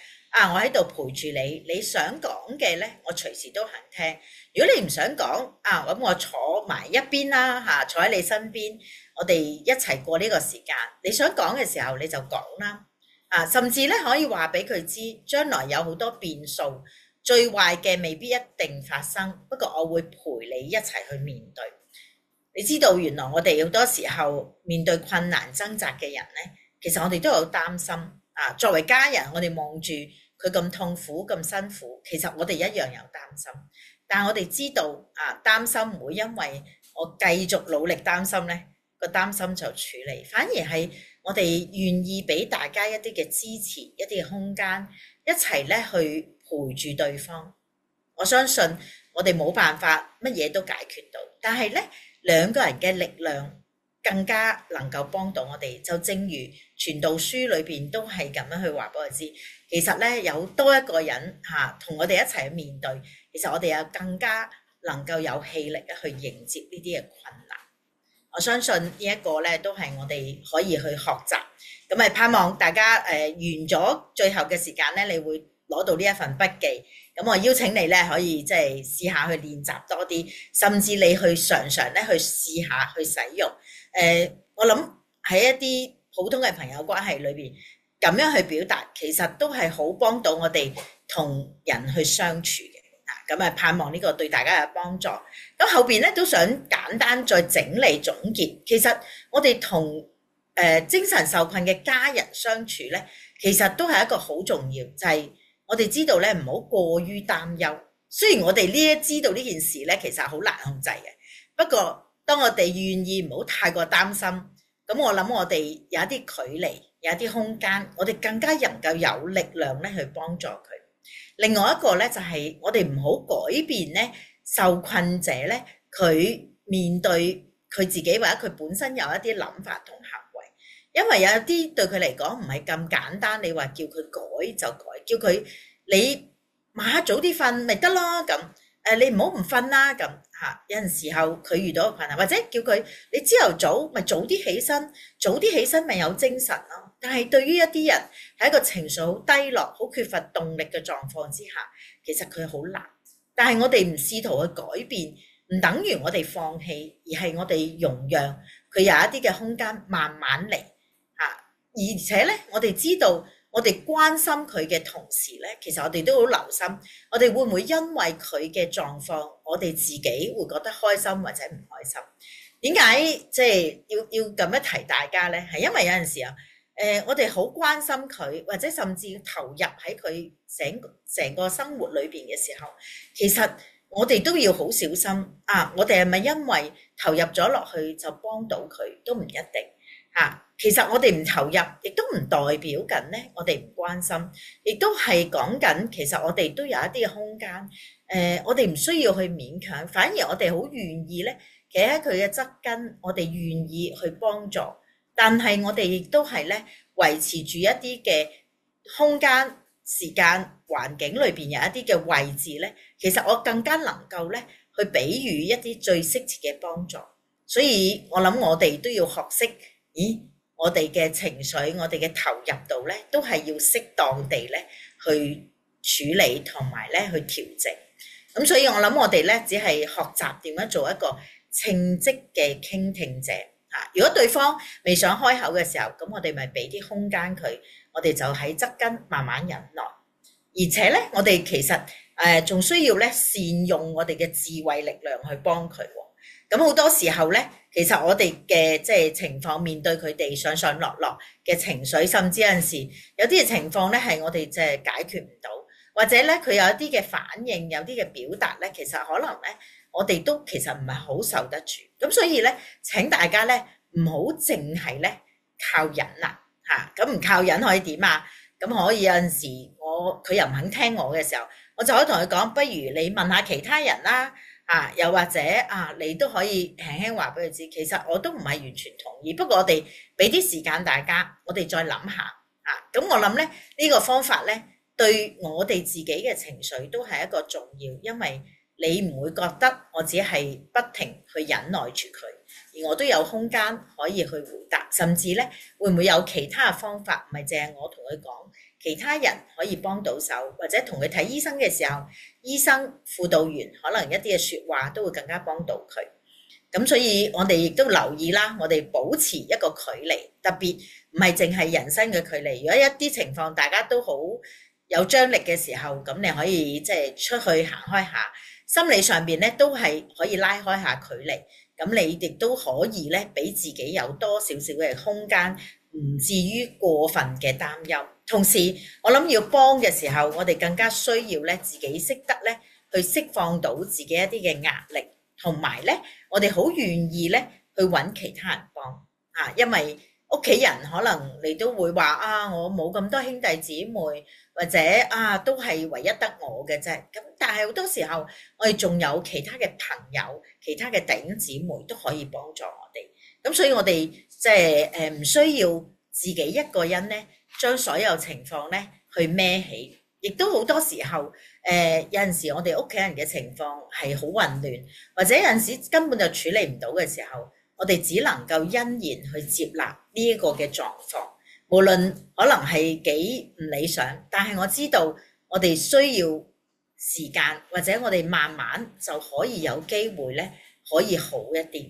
我喺度陪住你，你想講嘅咧，我隨時都肯聽。如果你唔想講咁我坐埋一邊啦坐喺你身邊，我哋一齊過呢個時間。你想講嘅時候你就講啦甚至咧可以話俾佢知，將來有好多變數，最壞嘅未必一定發生，不過我會陪你一齊去面對。你知道原來我哋好多時候面對困難掙扎嘅人咧，其實我哋都有擔心作為家人，我哋望住佢咁痛苦咁辛苦，其實我哋一樣有擔心。但係我哋知道擔心唔會因為我繼續努力擔心咧，個擔心就處理，反而係我哋願意俾大家一啲嘅支持，一啲嘅空間，一齊咧去陪住對方。我相信我哋冇辦法乜嘢都解決到，但係咧兩個人嘅力量更加能夠幫到我哋。就正如傳道書裏邊都係咁樣去話俾我知，其實咧有多一個人同我哋一齊去面對，其實我哋有更加能夠有氣力去迎接呢啲嘅困難。我相信呢一個咧都係我哋可以去學習。咁盼望大家完咗最後嘅時間咧，你會攞到呢一份筆記。咁我邀請你咧可以即係試下去練習多啲，甚至你去常常咧去試下去使用。我諗喺一啲普通嘅朋友關係裏邊，咁樣去表達，其實都係好幫到我哋同人去相處嘅。咁盼望呢個對大家嘅幫助。咁後邊咧都想簡單再整理總結。其實我哋同精神受困嘅家人相處咧，其實都係一個好重要，就係我哋知道咧唔好過於擔憂。雖然我哋知道呢件事咧其實好難控制嘅，不過當我哋願意唔好太過擔心，咁我諗我哋有一啲距離，有一啲空間，我哋更加能夠有力量咧去幫助佢。另外一個咧就係我哋唔好改變咧受困者咧佢面對佢自己或者佢本身有一啲諗法同行為，因為有啲對佢嚟講唔係咁簡單，你話叫佢改就改，叫佢你晚黑早啲瞓咪得咯咁。你唔好唔瞓啦咁嚇，有陣時候佢遇到困難，或者叫佢你朝頭早咪早啲起身，早啲起身咪有精神咯。但係對於一啲人喺一個情緒好低落、好缺乏動力嘅狀況之下，其實佢好難。但係我哋唔試圖去改變，唔等於我哋放棄，而係我哋容讓佢有一啲嘅空間慢慢嚟嚇。而且咧，我哋知道。我哋關心佢嘅同時咧，其實我哋都好留心，我哋會唔會因為佢嘅狀況，我哋自己會覺得開心或者唔開心？點解即係要咁樣提大家咧？係因為有陣時啊，我哋好關心佢，或者甚至投入喺佢成個生活裏邊嘅時候，其實我哋都要好小心啊！我哋係咪因為投入咗落去就幫到佢都唔一定嚇？其實我哋唔投入，亦都唔代表緊咧，我哋唔關心，亦都係講緊其實我哋都有一啲嘅空間。我哋唔需要去勉強，反而我哋好願意咧，企喺佢嘅側跟，我哋願意去幫助。但係我哋亦都係咧，維持住一啲嘅空間、時間、環境裏邊有一啲嘅位置咧，其實我更加能夠咧去俾予一啲最適切嘅幫助。所以我諗我哋都要學識，我哋嘅情緒，我哋嘅投入度咧，都係要適當地咧去處理同埋咧去調整。咁所以我諗我哋咧只係學習點樣做一個稱職嘅傾聽者嚇。如果對方未想開口嘅時候，咁我哋咪俾啲空間佢，我哋就喺側跟慢慢忍耐。而且咧，我哋其實仲需要咧善用我哋嘅智慧力量去幫佢。咁好多時候咧，其實我哋嘅即係情況，面對佢哋上上落落嘅情緒，甚至有陣時有啲嘅情況咧係我哋即係解決唔到，或者咧佢有一啲嘅反應，有啲嘅表達咧，其實可能咧我哋都其實唔係好受得住。咁所以咧，請大家咧唔好淨係咧靠忍啦嚇。咁唔靠忍可以點啊？咁可以有陣時佢又唔肯聽我嘅時候，我就可以同佢講，不如你問下其他人啦。又或者你都可以輕輕話俾佢知，其實我都唔係完全同意，不過我哋俾啲時間大家，我哋再諗下咁我諗咧呢個方法咧，對我哋自己嘅情緒都係一個重要，因為你唔會覺得我只係不停去忍耐住佢，而我都有空間可以去回答，甚至咧會唔會有其他嘅方法，唔係淨係我同佢講。其他人可以幫到手，或者同佢睇醫生嘅時候，醫生、輔導員可能一啲嘅説話都會更加幫到佢。咁所以我哋亦都留意啦，我哋保持一個距離，特別唔係淨係人生嘅距離。如果一啲情況大家都好有張力嘅時候，咁你可以即係出去行開下，心理上邊咧都係可以拉開下距離。咁你亦都可以咧俾自己有多少少嘅空間，唔至於過分嘅擔憂。同時，我諗要幫嘅時候，我哋更加需要咧自己識得咧去釋放到自己一啲嘅壓力，同埋咧我哋好願意咧去揾其他人幫因為屋企人可能你都會話我冇咁多兄弟姊妹，或者都係唯一得我嘅啫。咁但係好多時候，我哋仲有其他嘅朋友、其他嘅弟兄姊妹都可以幫助我哋。咁所以我哋即係唔需要自己一個人咧。將所有情況咧去孭起，亦都好多時候有陣時我哋屋企人嘅情況係好混亂，或者有陣時根本就處理唔到嘅時候，我哋只能夠欣然去接納呢一個嘅狀況，無論可能係幾唔理想，但係我知道我哋需要時間，或者我哋慢慢就可以有機會咧可以好一啲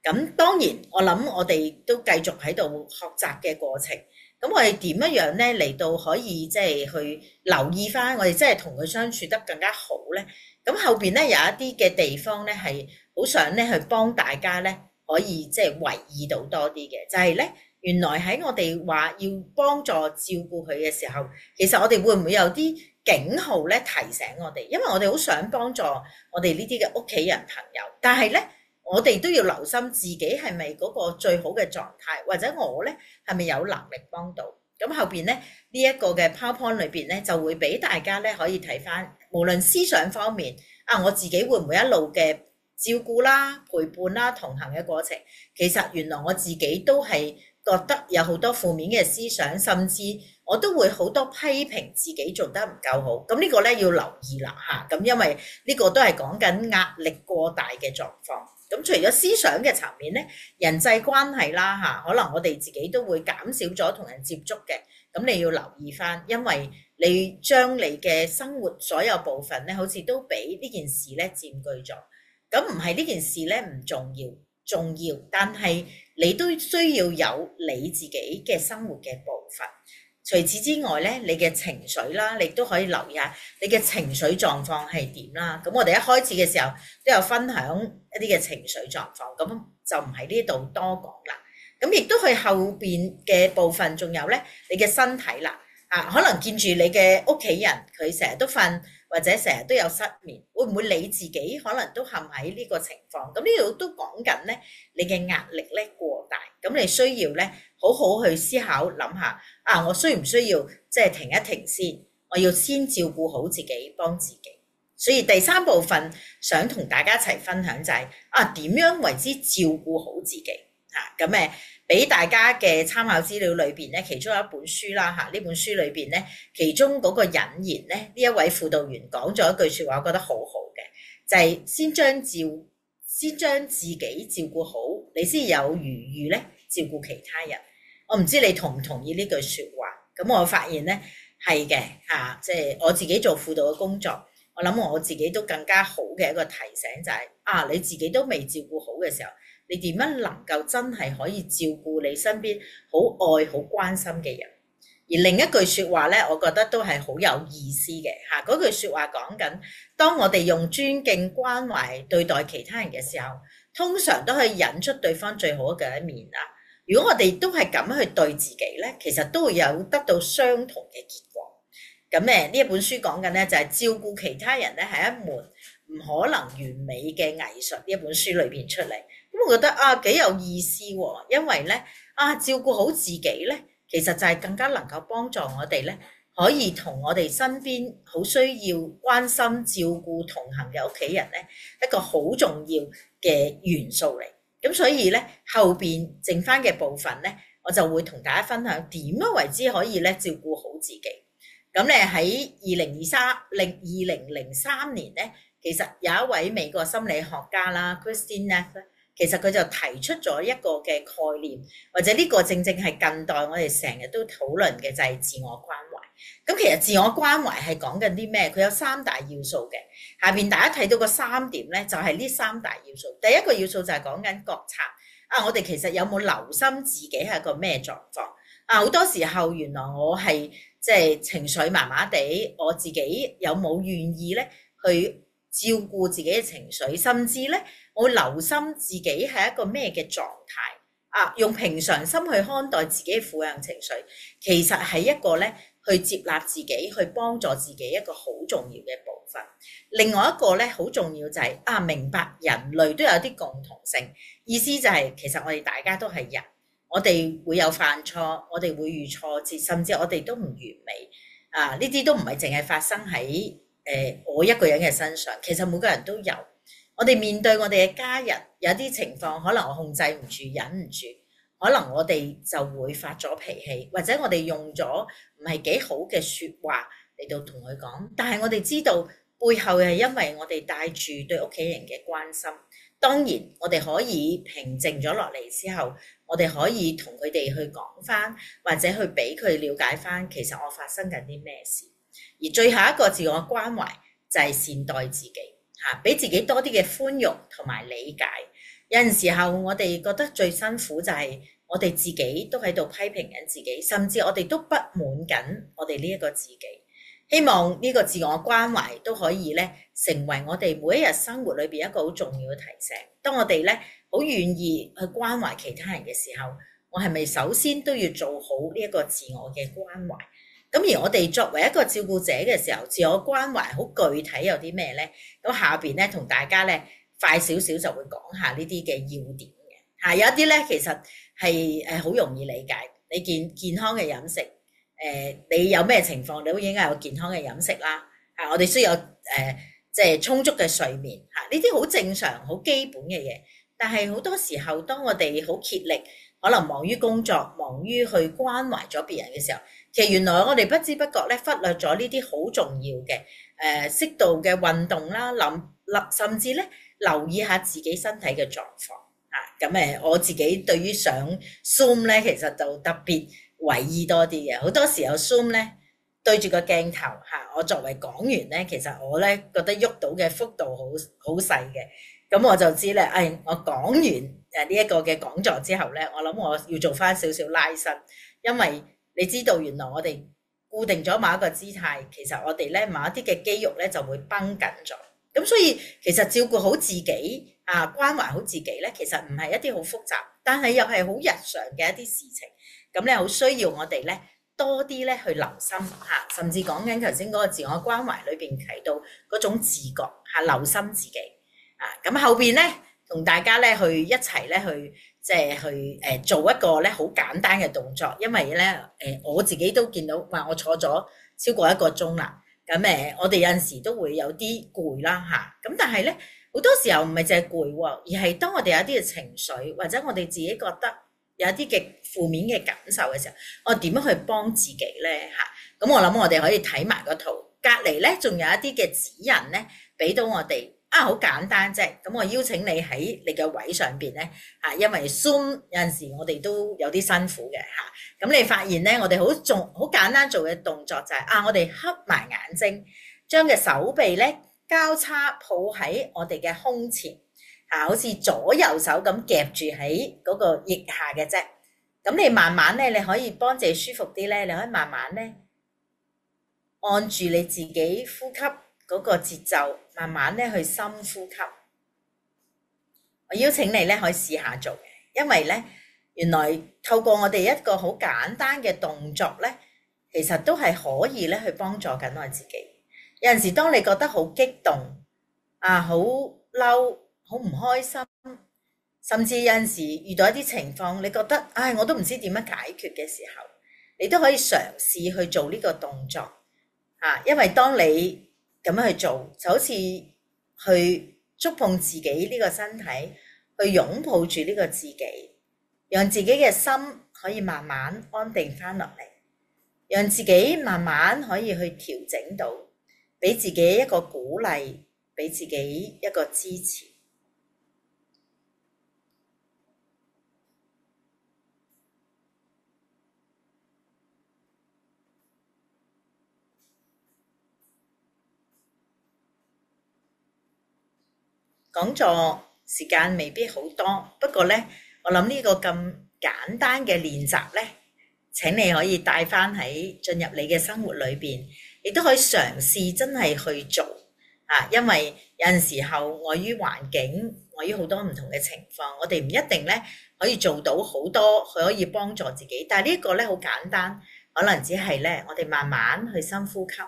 咁當然我諗我哋都繼續喺度學習嘅過程。咁我哋點樣咧嚟到可以即係去留意翻，我哋即係同佢相處得更加好咧？咁後邊咧有一啲嘅地方咧係好想咧去幫大家咧可以即係留意到多啲嘅，就係咧原來喺我哋話要幫助照顧佢嘅時候，其實我哋會唔會有啲警號咧提醒我哋？因為我哋好想幫助我哋呢啲嘅屋企人朋友，但係咧。我哋都要留心自己係咪嗰個最好嘅狀態，或者我咧係咪有能力幫到？咁後邊咧呢一個嘅 PowerPoint 裏邊咧就會俾大家咧可以睇翻，無論思想方面我自己會唔會一路嘅照顧啦、陪伴啦、同行嘅過程，其實原來我自己都係覺得有好多負面嘅思想，甚至我都會好多批評自己做得唔夠好。咁呢個咧要留意啦嚇，咁因為呢個都係講緊壓力過大嘅狀況。咁除咗思想嘅層面咧，人際關係啦嚇，可能我哋自己都會減少咗同人接觸嘅。咁你要留意翻，因為你將你嘅生活所有部分咧，好似都俾呢件事咧佔據咗。咁唔係呢件事咧唔重要，重要，但係你都需要有你自己嘅生活嘅部分。除此之外咧，你嘅情緒啦，你都可以留意下你嘅情緒狀況係點啦。咁我哋一開始嘅時候都有分享一啲嘅情緒狀況，咁就唔喺呢度多講啦。咁亦都去後邊嘅部分，仲有咧你嘅身體啦。可能見住你嘅屋企人，佢成日都瞓，或者成日都有失眠，會唔會你自己可能都陷喺呢個情況？咁呢度都講緊咧，你嘅壓力咧過大，咁你需要咧好好去思考諗下，我需唔需要即係停一停先？我要先照顧好自己，幫自己。所以第三部分想同大家一齊分享就係點樣為之照顧好自己咁俾大家嘅參考資料裏邊咧，其中有一本書啦嚇，呢本書裏邊咧，其中嗰個引言咧，呢一位輔導員講咗一句説話，我覺得好好嘅，就係先將自己照顧好，你先有餘裕咧照顧其他人。我唔知你同唔同意呢句説話？咁我發現咧係嘅嚇，即係我自己做輔導嘅工作，我諗我自己都更加好嘅一個提醒就係你自己都未照顧好嘅時候，你點樣能夠真係可以照顧你身邊好愛好關心嘅人？而另一句説話咧，我覺得都係好有意思嘅嚇。嗰句説話講緊，當我哋用尊敬關懷對待其他人嘅時候，通常都可以引出對方最好嘅一面啊。如果我哋都係咁去對自己咧，其實都會有得到相同嘅結果。咁呢一本書講緊咧就係照顧其他人咧係一門唔可能完美嘅藝術。呢一本書裏邊出嚟。咁我覺得幾有意思喎，因為咧照顧好自己咧，其實就係更加能夠幫助我哋咧，可以同我哋身邊好需要關心照顧同行嘅屋企人咧，一個好重要嘅元素嚟。咁所以咧後邊剩翻嘅部分咧，我就會同大家分享點樣為之可以咧照顧好自己。咁咧喺2003年咧，其實有一位美國心理學家啦 Kristin Neff 咧。其實佢就提出咗一個嘅概念，或者呢個正正係近代我哋成日都討論嘅就係自我關懷。咁其實自我關懷係講緊啲咩？佢有三大要素嘅。下邊大家睇到個3點咧，就係呢三大要素。第一個要素就係講緊覺察。我哋其實有冇留心自己係個咩狀況？好多時候原來我係即係情緒麻麻地，我自己有冇願意咧去照顧自己嘅情緒，甚至咧我會留心自己係一個咩嘅狀態用平常心去看待自己嘅負向情緒，其實係一個咧去接納自己，去幫助自己一個好重要嘅部分。另外一個咧好重要就係明白人類都有啲共同性，意思就係其實我哋大家都係人，我哋會有犯錯，我哋會遇挫折，甚至我哋都唔完美呢啲都唔係淨係發生喺我一個人嘅身上，其實每個人都有。我哋面對我哋嘅家人，有啲情況可能我控制唔住，忍唔住，可能我哋就會發咗脾氣，或者我哋用咗唔係幾好嘅說話嚟到同佢講。但係我哋知道背後係因為我哋帶住對屋企人嘅關心。當然我哋可以平靜咗落嚟之後，我哋可以同佢哋去講翻，或者去俾佢了解翻其實我發生緊啲咩事。而最後一個自我關懷就係善待自己俾自己多啲嘅寬容同埋理解。有陣時候我哋覺得最辛苦就係我哋自己都喺度批評緊自己，甚至我哋都不滿緊我哋呢一個自己。希望呢個自我關懷都可以咧成為我哋每一日生活裏邊一個好重要嘅提醒。當我哋咧好願意去關懷其他人嘅時候，我係咪首先都要做好呢一個自我嘅關懷？咁而我哋作為一個照顧者嘅時候，自我關懷好具體有啲咩咧？咁下邊咧同大家咧快少少就會講下呢啲嘅要點嘅。有一啲咧其實係好容易理解。你健康嘅飲食，你有咩情況，你都應該有健康嘅飲食啦。我哋需要即即係充足嘅睡眠嚇，呢啲好正常、好基本嘅嘢。但係好多時候，當我哋好竭力，可能忙於工作、忙於去關懷咗別人嘅時候，其實原來我哋不知不覺咧忽略咗呢啲好重要嘅適度嘅運動啦，甚至咧留意下自己身體嘅狀況嚇。咁我自己對於上 Zoom 咧，其實就特別留意多啲嘅。好多時候 Zoom 咧對住個鏡頭嚇，我作為講員咧，其實我咧覺得喐到嘅幅度好細嘅。咁我就知咧，我講完呢一個嘅講座之後咧，我諗我要做翻少少拉伸，因為你知道原來我哋固定咗某一個姿態，其實我哋咧某一啲嘅肌肉咧就會繃緊咗。咁所以其實照顧好自己關懷好自己咧，其實唔係一啲好複雜，但係又係好日常嘅一啲事情。咁咧好需要我哋咧多啲咧去留心嚇，甚至講緊頭先嗰個自我關懷裏邊提到嗰種自覺嚇，留心自己。咁後邊咧，同大家咧去一齊咧去即係去做一個咧好簡單嘅動作，因為咧我自己都見到話我坐咗超過1個鐘啦。咁我哋有陣時都會有啲攰啦嚇。咁但係咧好多時候唔係淨係攰喎，而係當我哋有一啲嘅情緒，或者我哋自己覺得有一啲嘅負面嘅感受嘅時候，我點樣去幫自己咧嚇？咁我諗我哋可以睇埋個圖，隔離咧仲有一啲嘅指引咧，俾到我哋。好簡單啫，咁我邀請你喺你嘅位上邊咧因為 Zoom 有陣時我哋都有啲辛苦嘅咁你發現咧，我哋好簡單做嘅動作就係我哋合埋眼睛，將嘅手臂咧交叉抱喺我哋嘅胸前好似左右手咁夾住喺嗰個腋下嘅啫。咁你慢慢咧，你可以幫自己舒服啲咧，你可以慢慢咧按住你自己呼吸嗰個節奏，慢慢咧去深呼吸。我邀請你咧可以試下做嘅，因為咧原來透過我哋一個好簡單嘅動作咧，其實都係可以咧去幫助緊我自己。有陣時當你覺得好激動好嬲、好唔開心，甚至有陣時遇到一啲情況，你覺得我都唔知點樣解決嘅時候，你都可以嘗試去做呢個動作因為當你咁樣去做，就好似去觸碰自己呢個身體，去擁抱住呢個自己，讓自己嘅心可以慢慢安定翻落嚟，讓自己慢慢可以去調整到，俾自己一個鼓勵，俾自己一個支持。講座時間未必好多，不過咧，我諗呢個咁簡單嘅練習咧，請你可以帶翻喺進入你嘅生活裏邊，亦都可以嘗試真係去做因為有陣時候礙於環境，礙於好多唔同嘅情況，我哋唔一定咧可以做到好多可以幫助自己，但係呢個咧好簡單，可能只係咧我哋慢慢去深呼吸，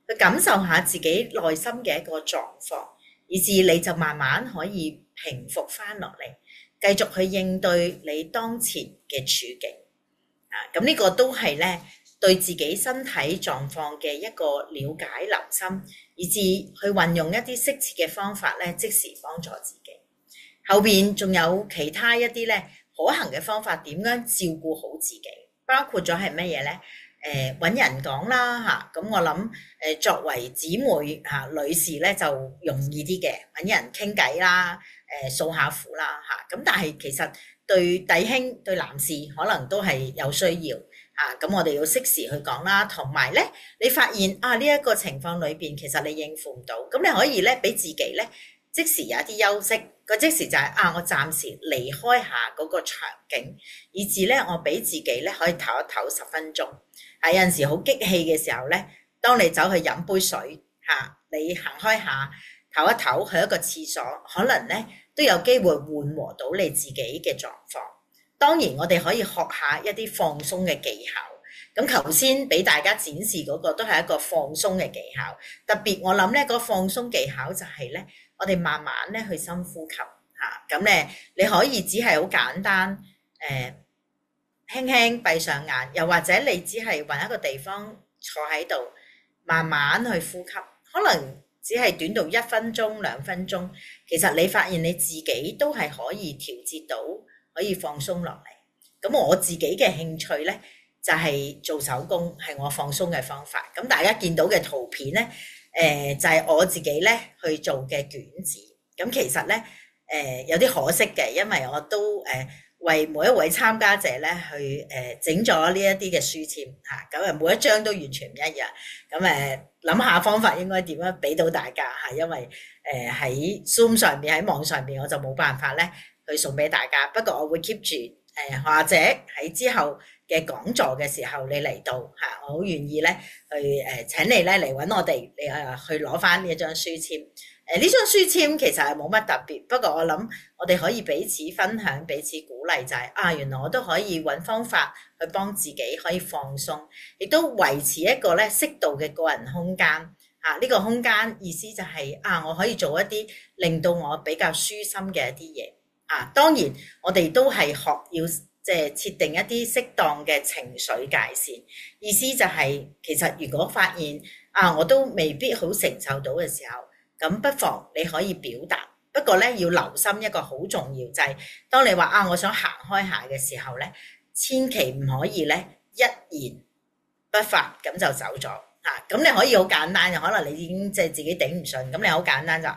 去感受下自己內心嘅一個狀況。以至你就慢慢可以平復翻落嚟，繼續去應對你當前嘅處境咁呢個都係咧對自己身體狀況嘅一個了解留心，以至去運用一啲適切嘅方法咧，即時幫助自己。後邊仲有其他一啲咧可行嘅方法，點樣照顧好自己，包括咗係乜嘢咧？揾人講啦咁我諗作為姊妹女士咧就容易啲嘅，揾人傾偈啦，訴下苦啦咁但係其實對弟兄對男士可能都係有需要咁我哋要適時去講啦，同埋咧你發現呢一個情況裏邊其實你應付唔到，咁你可以咧俾自己咧即時有一啲休息，個即時就係我暫時離開下嗰個場景，以至咧我俾自己咧可以唞一唞10分鐘。有陣時好激氣嘅時候咧，當你走去飲杯水你行開下唞一唞，去一個廁所，可能咧都有機會緩和到你自己嘅狀況。當然我哋可以學下一啲放鬆嘅技巧，咁頭先俾大家展示嗰個都係一個放鬆嘅技巧，特別我諗咧嗰個放鬆技巧就係咧我哋慢慢咧去深呼吸咁咧你可以只係好簡單輕輕閉上眼，又或者你只係揾一個地方坐喺度，慢慢去呼吸，可能只係短到1分鐘、2分鐘，其實你發現你自己都係可以調節到，可以放鬆落嚟。咁我自己嘅興趣呢，就係做手工，係我放鬆嘅方法。咁大家見到嘅圖片呢，就係我自己呢去做嘅卷紙。咁其實呢，有啲可惜嘅，因為我都為每一位參加者咧去整咗呢一啲嘅書籤嚇，咁每一張都完全唔一樣。咁諗下方法應該點樣俾到大家嚇，因為喺 Zoom 上面喺網上面我就冇辦法咧去送俾大家。不過我會 keep 住或者喺之後嘅講座嘅時候你嚟到嚇，我好願意咧去請你咧嚟揾我哋，你去攞翻呢一張書籤。呢張書籤其實係冇乜特別，不過我諗我哋可以彼此分享、彼此鼓勵，就係原來我都可以揾方法去幫自己可以放鬆，亦都維持一個咧適度嘅個人空間。呢個空間意思就係我可以做一啲令到我比較舒心嘅一啲嘢。當然我哋都係學要即係設定一啲適當嘅情緒界線，意思就係其實如果發現我都未必好承受到嘅時候，咁不妨你可以表達，不過咧要留心一個好重要，就係當你話我想行開下嘅時候咧，千祈唔可以咧一言不發咁就走咗。咁你可以好簡單，可能你已經即係自己頂唔順，咁你好簡單就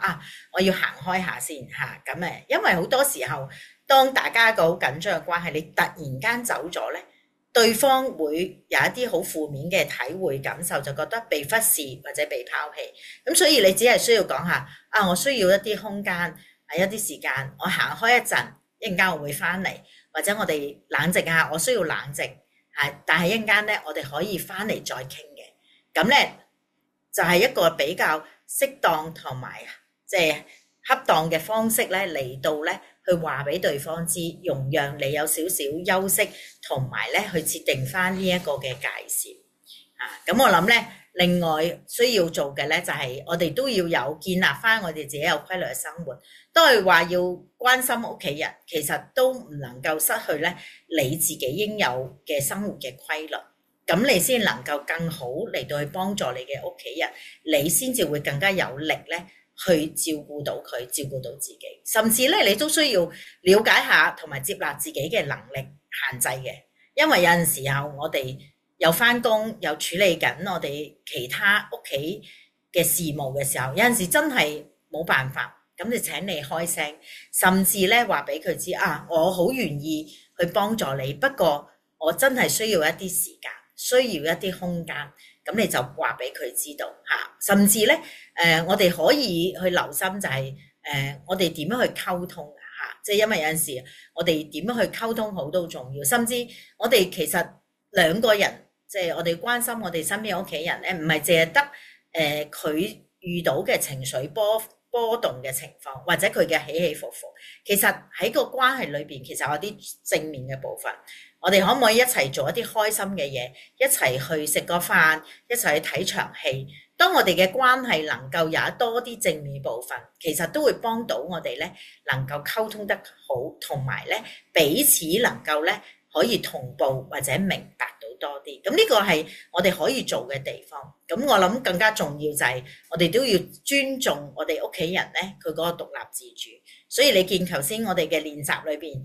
我要行開下先咁因為好多時候當大家一個好緊張嘅關係，你突然間走咗咧，對方會有一啲好負面嘅體會感受，就覺得被忽視或者被拋棄。咁所以你只係需要講下我需要一啲空間，一啲時間，我行開一陣，一陣間我會翻嚟，或者我哋冷靜下，我需要冷靜但係一陣間咧，我哋可以翻嚟再傾嘅。咁咧就係一個比較適當同埋即係恰當嘅方式咧，嚟到咧去話俾對方知，容讓你有少少休息，同埋咧去設定翻呢一個嘅界線。咁我諗咧，另外需要做嘅咧就係我哋都要有建立翻我哋自己有規律嘅生活。都係話要關心屋企人，其實都唔能夠失去咧你自己應有嘅生活嘅規律。咁你先能夠更好嚟到去幫助你嘅屋企人，你先至會更加有力咧去照顧到佢，照顧到自己。甚至咧，你都需要了解下同埋接納自己嘅能力限制嘅，因為有陣時候我哋有返工，有處理緊我哋其他屋企嘅事務嘅時候，有陣時真係冇辦法，咁就請你開聲，甚至咧話俾佢知我好願意去幫助你，不過我真係需要一啲時間。需要一啲空間，咁你就話俾佢知道甚至咧我哋可以去留心就係我哋點樣去溝通即係因為有陣時我哋點樣去溝通好都重要，甚至我哋其實兩個人即係我哋關心我哋身邊屋企人咧，唔係淨係得佢遇到嘅情緒波動嘅情況，或者佢嘅起起伏伏，其實喺個關係裏邊其實有啲正面嘅部分。我哋可唔可以一齊做一啲開心嘅嘢，一齊去食個飯，一齊去睇場戲？當我哋嘅關係能夠有多啲正面部分，其實都會幫到我哋咧，能夠溝通得好，同埋咧彼此能夠咧可以同步或者明白到多啲。咁呢個係我哋可以做嘅地方。咁我諗更加重要就係我哋都要尊重我哋屋企人咧，佢嗰個獨立自主。所以你見頭先我哋嘅練習裏邊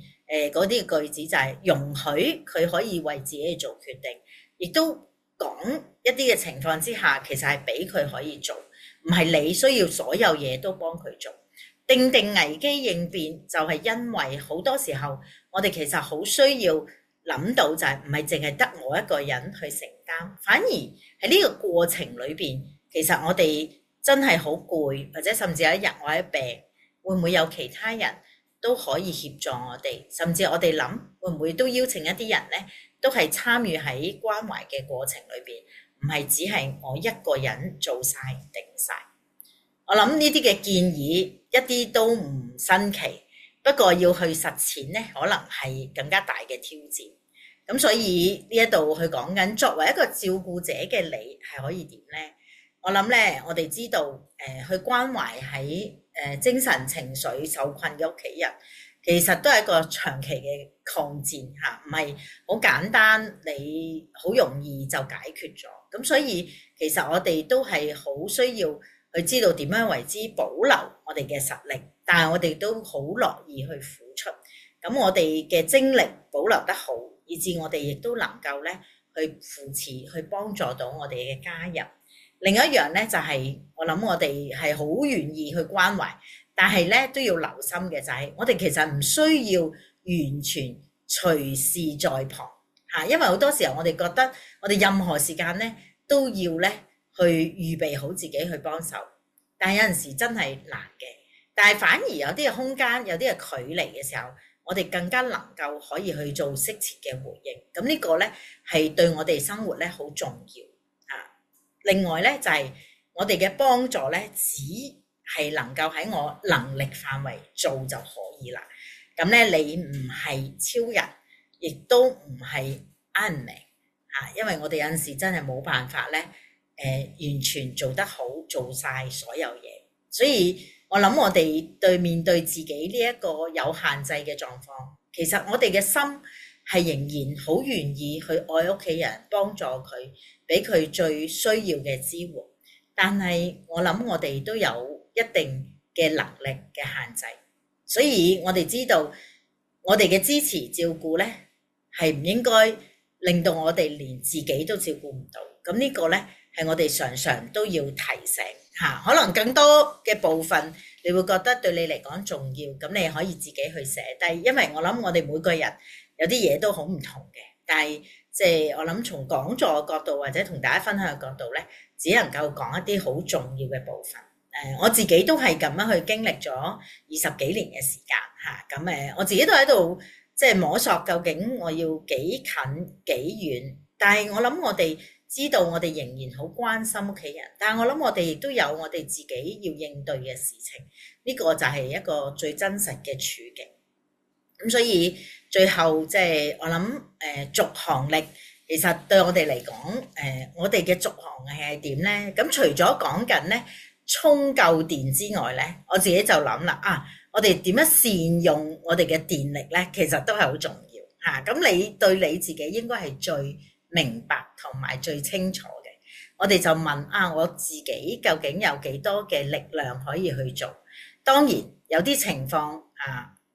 嗰啲句子就係容許佢可以為自己做決定，亦都講一啲嘅情況之下，其實係俾佢可以做，唔係你需要所有嘢都幫佢做。定危機應變就係因為好多時候我哋其實好需要諗到就係唔係淨係得我一個人去承擔，反而喺呢個過程裏邊，其實我哋真係好攰，或者甚至有一日我喺病，會唔會有其他人都可以協助我哋？甚至我哋諗會唔會都邀請一啲人呢，都係參與喺關懷嘅過程裏邊，唔係只係我一個人做晒定晒。我諗呢啲嘅建議一啲都唔新奇，不過要去實踐呢，可能係更加大嘅挑戰。咁所以呢一度去講緊作為一個照顧者嘅你係可以點呢？我諗呢，我哋知道去關懷喺精神情緒受困嘅屋企人，其實都係一個長期嘅抗戰唔係好簡單，你好容易就解決咗。咁所以其實我哋都係好需要去知道點樣為之保留我哋嘅實力，但係我哋都好樂意去付出。咁我哋嘅精力保留得好，以至我哋亦都能夠咧去扶持、去幫助到我哋嘅家人。另一樣咧就係、我諗我哋係好願意去關懷，但係咧都要留心嘅就係、我哋其實唔需要完全隨時在旁嚇，因為好多時候我哋覺得我哋任何時間咧都要咧去預備好自己去幫手，但係有陣時真係難嘅。但係反而有啲嘅空間、有啲嘅距離嘅時候，我哋更加能夠可以去做適切嘅回應。咁呢個咧係對我哋生活咧好重要啊。另外咧就係、我哋嘅幫助咧，只係能夠喺我能力範圍做就可以啦。咁咧你唔係超人，亦都唔係 Iron Man 啊，因為我哋有陣時真係冇辦法咧，完全做得好，做晒所有嘢。所以我諗我哋面對自己呢一個有限制嘅狀況，其實我哋嘅心係仍然好願意去愛屋企人，幫助佢，俾佢最需要嘅支援。但係我諗我哋都有一定嘅能力嘅限制，所以我哋知道我哋嘅支持照顧咧係唔應該令到我哋連自己都照顧唔到。咁呢個咧係我哋常常都要提醒嚇。可能更多嘅部分你會覺得對你嚟講重要，咁你可以自己去寫低，因為我諗我哋每個人有啲嘢都好唔同嘅，但係即係我諗從講座嘅角度或者同大家分享嘅角度咧，只能夠講一啲好重要嘅部分。我自己都係咁樣去經歷咗20幾年嘅時間嚇。咁我自己都喺度即係摸索究竟我要幾近幾遠。但係我諗我哋知道我哋仍然好關心屋企人，但係我諗我哋亦都有我哋自己要應對嘅事情。呢個就係一個最真實嘅處境。咁所以最後即係我諗續航力。其實對我哋嚟講，我哋嘅續航係點咧？咁除咗講緊咧充夠電之外咧，我自己就諗啦，我哋點樣善用我哋嘅電力咧？其實都係好重要嚇。咁你對你自己應該係最明白同埋最清楚嘅。我哋就問我自己究竟有幾多嘅力量可以去做？當然有啲情況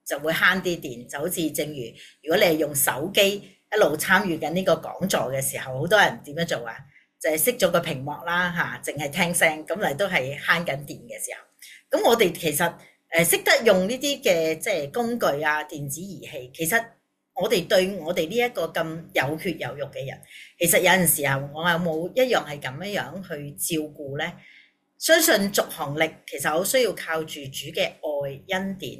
就會慳啲電，就好似正如如果你係用手機一路參與緊呢個講座嘅時候，好多人點樣做啊？就係熄咗個屏幕啦嚇，淨係聽聲，咁嚟都係慳緊電嘅時候。咁我哋其實識得用呢啲嘅即係工具啊、電子儀器，其實我哋對我哋呢一個咁有血有肉嘅人，其實有陣時候我有冇一樣係咁樣去照顧呢？相信續航力其實好需要靠住主嘅愛恩典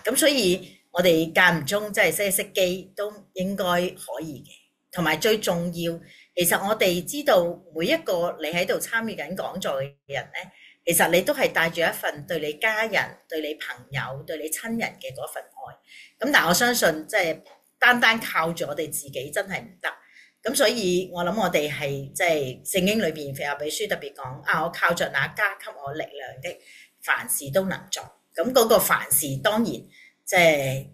咁所以我哋間唔中即係熄機都應該可以嘅。同埋最重要，其實我哋知道每一個你喺度參與緊講座嘅人呢，其實你都係帶住一份對你家人、對你朋友、對你親人嘅嗰份愛。咁但係我相信即係單單靠住我哋自己真係唔得。咁所以我諗我哋係即係聖經裏邊腓立比書特別講我靠着那加給我力量的，凡事都能做。咁嗰個凡事當然即係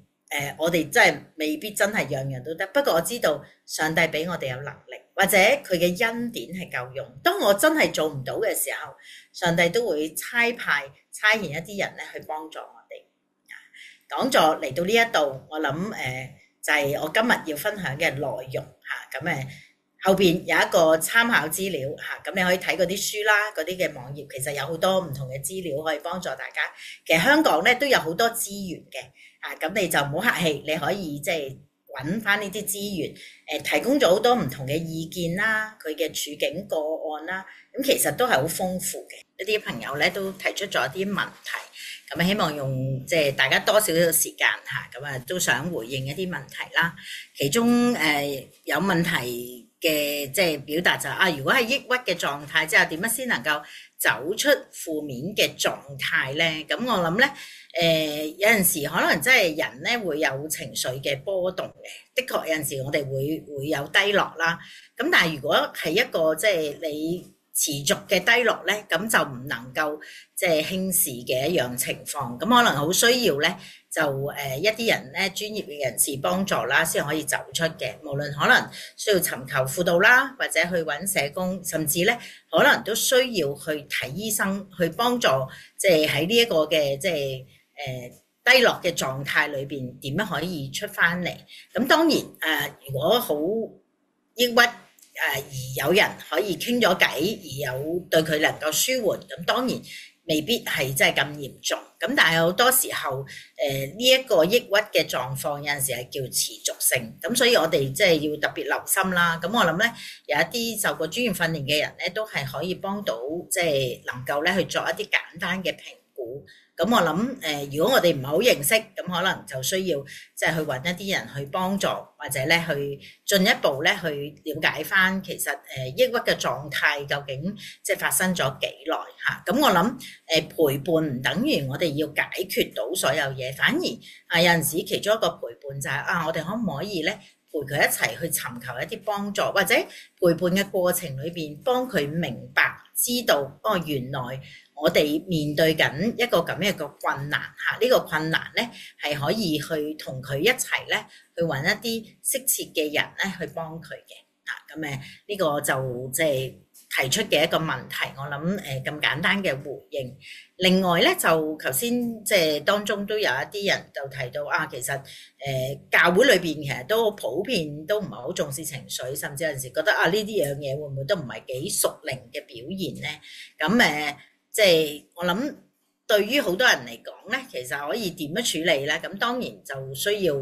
我哋真係未必真係樣樣都得。不過我知道上帝俾我哋有能力，或者佢嘅恩典係夠用。當我真係做唔到嘅時候，上帝都會差遣一啲人咧去幫助我哋。講座嚟到呢一度，我諗就係我今日要分享嘅內容嚇。咁後邊有一個參考資料嚇，咁你可以睇嗰啲書啦，嗰啲嘅網頁其實有好多唔同嘅資料可以幫助大家。其實香港咧都有好多資源嘅，咁你就唔好客氣，你可以即係揾翻呢啲資源，提供咗好多唔同嘅意見啦，佢嘅處境個案啦，咁其實都係好豐富嘅。一啲朋友咧都提出咗一啲問題，咁希望用即係大家多少少時間嚇，咁都想回應一啲問題啦。其中有問題嘅即係表達就如果係抑鬱嘅狀態之下，點樣先能夠走出負面嘅狀態咧？咁我諗咧，有陣時可能真係人咧會有情緒嘅波動嘅，的確有陣時我哋會有低落啦。咁但係如果係一個即係你持續嘅低落咧，咁就唔能夠即係輕視嘅一樣情況。咁可能好需要咧，就一啲人咧專業嘅人士幫助啦，先可以走出嘅。無論可能需要尋求輔導啦，或者去揾社工，甚至咧可能都需要去睇醫生去幫助，即係喺呢一個嘅即係低落嘅狀態裏邊點樣可以出翻嚟。咁當然如果好抑鬱而有人可以傾咗偈，而有對佢能夠舒緩，咁當然未必係真係咁嚴重。咁但係好多時候呢一個抑鬱嘅狀況有陣時係叫持續性，咁所以我哋即係要特別留心啦。咁我諗咧有一啲受過專業訓練嘅人咧，都係可以幫到即係能夠咧去做一啲簡單嘅評估。咁我諗如果我哋唔係好認識，咁可能就需要即係去揾一啲人去幫助，或者咧去進一步咧去了解翻其實抑鬱嘅狀態究竟即係發生咗幾耐嚇。咁我諗陪伴唔等於我哋要解決到所有嘢，反而有陣時其中一個陪伴就係我哋可唔可以咧陪佢一齊去尋求一啲幫助，或者陪伴嘅過程裏邊幫佢明白知道原來我哋面對緊一個咁樣嘅困難嚇，呢個困難咧係可以去同佢一齊咧去揾一啲適切嘅人咧去幫佢嘅嚇。咁呢個就即係提出嘅一個問題，我諗咁簡單嘅回應。另外咧就頭先即係當中都有一啲人就提到其實教會裏邊其實都普遍都唔係好重視情緒，甚至有陣時覺得呢啲樣嘢會唔會都唔係幾屬靈嘅表現咧？咁即係我諗對於好多人嚟講咧，其實可以點樣處理咧？咁當然就需要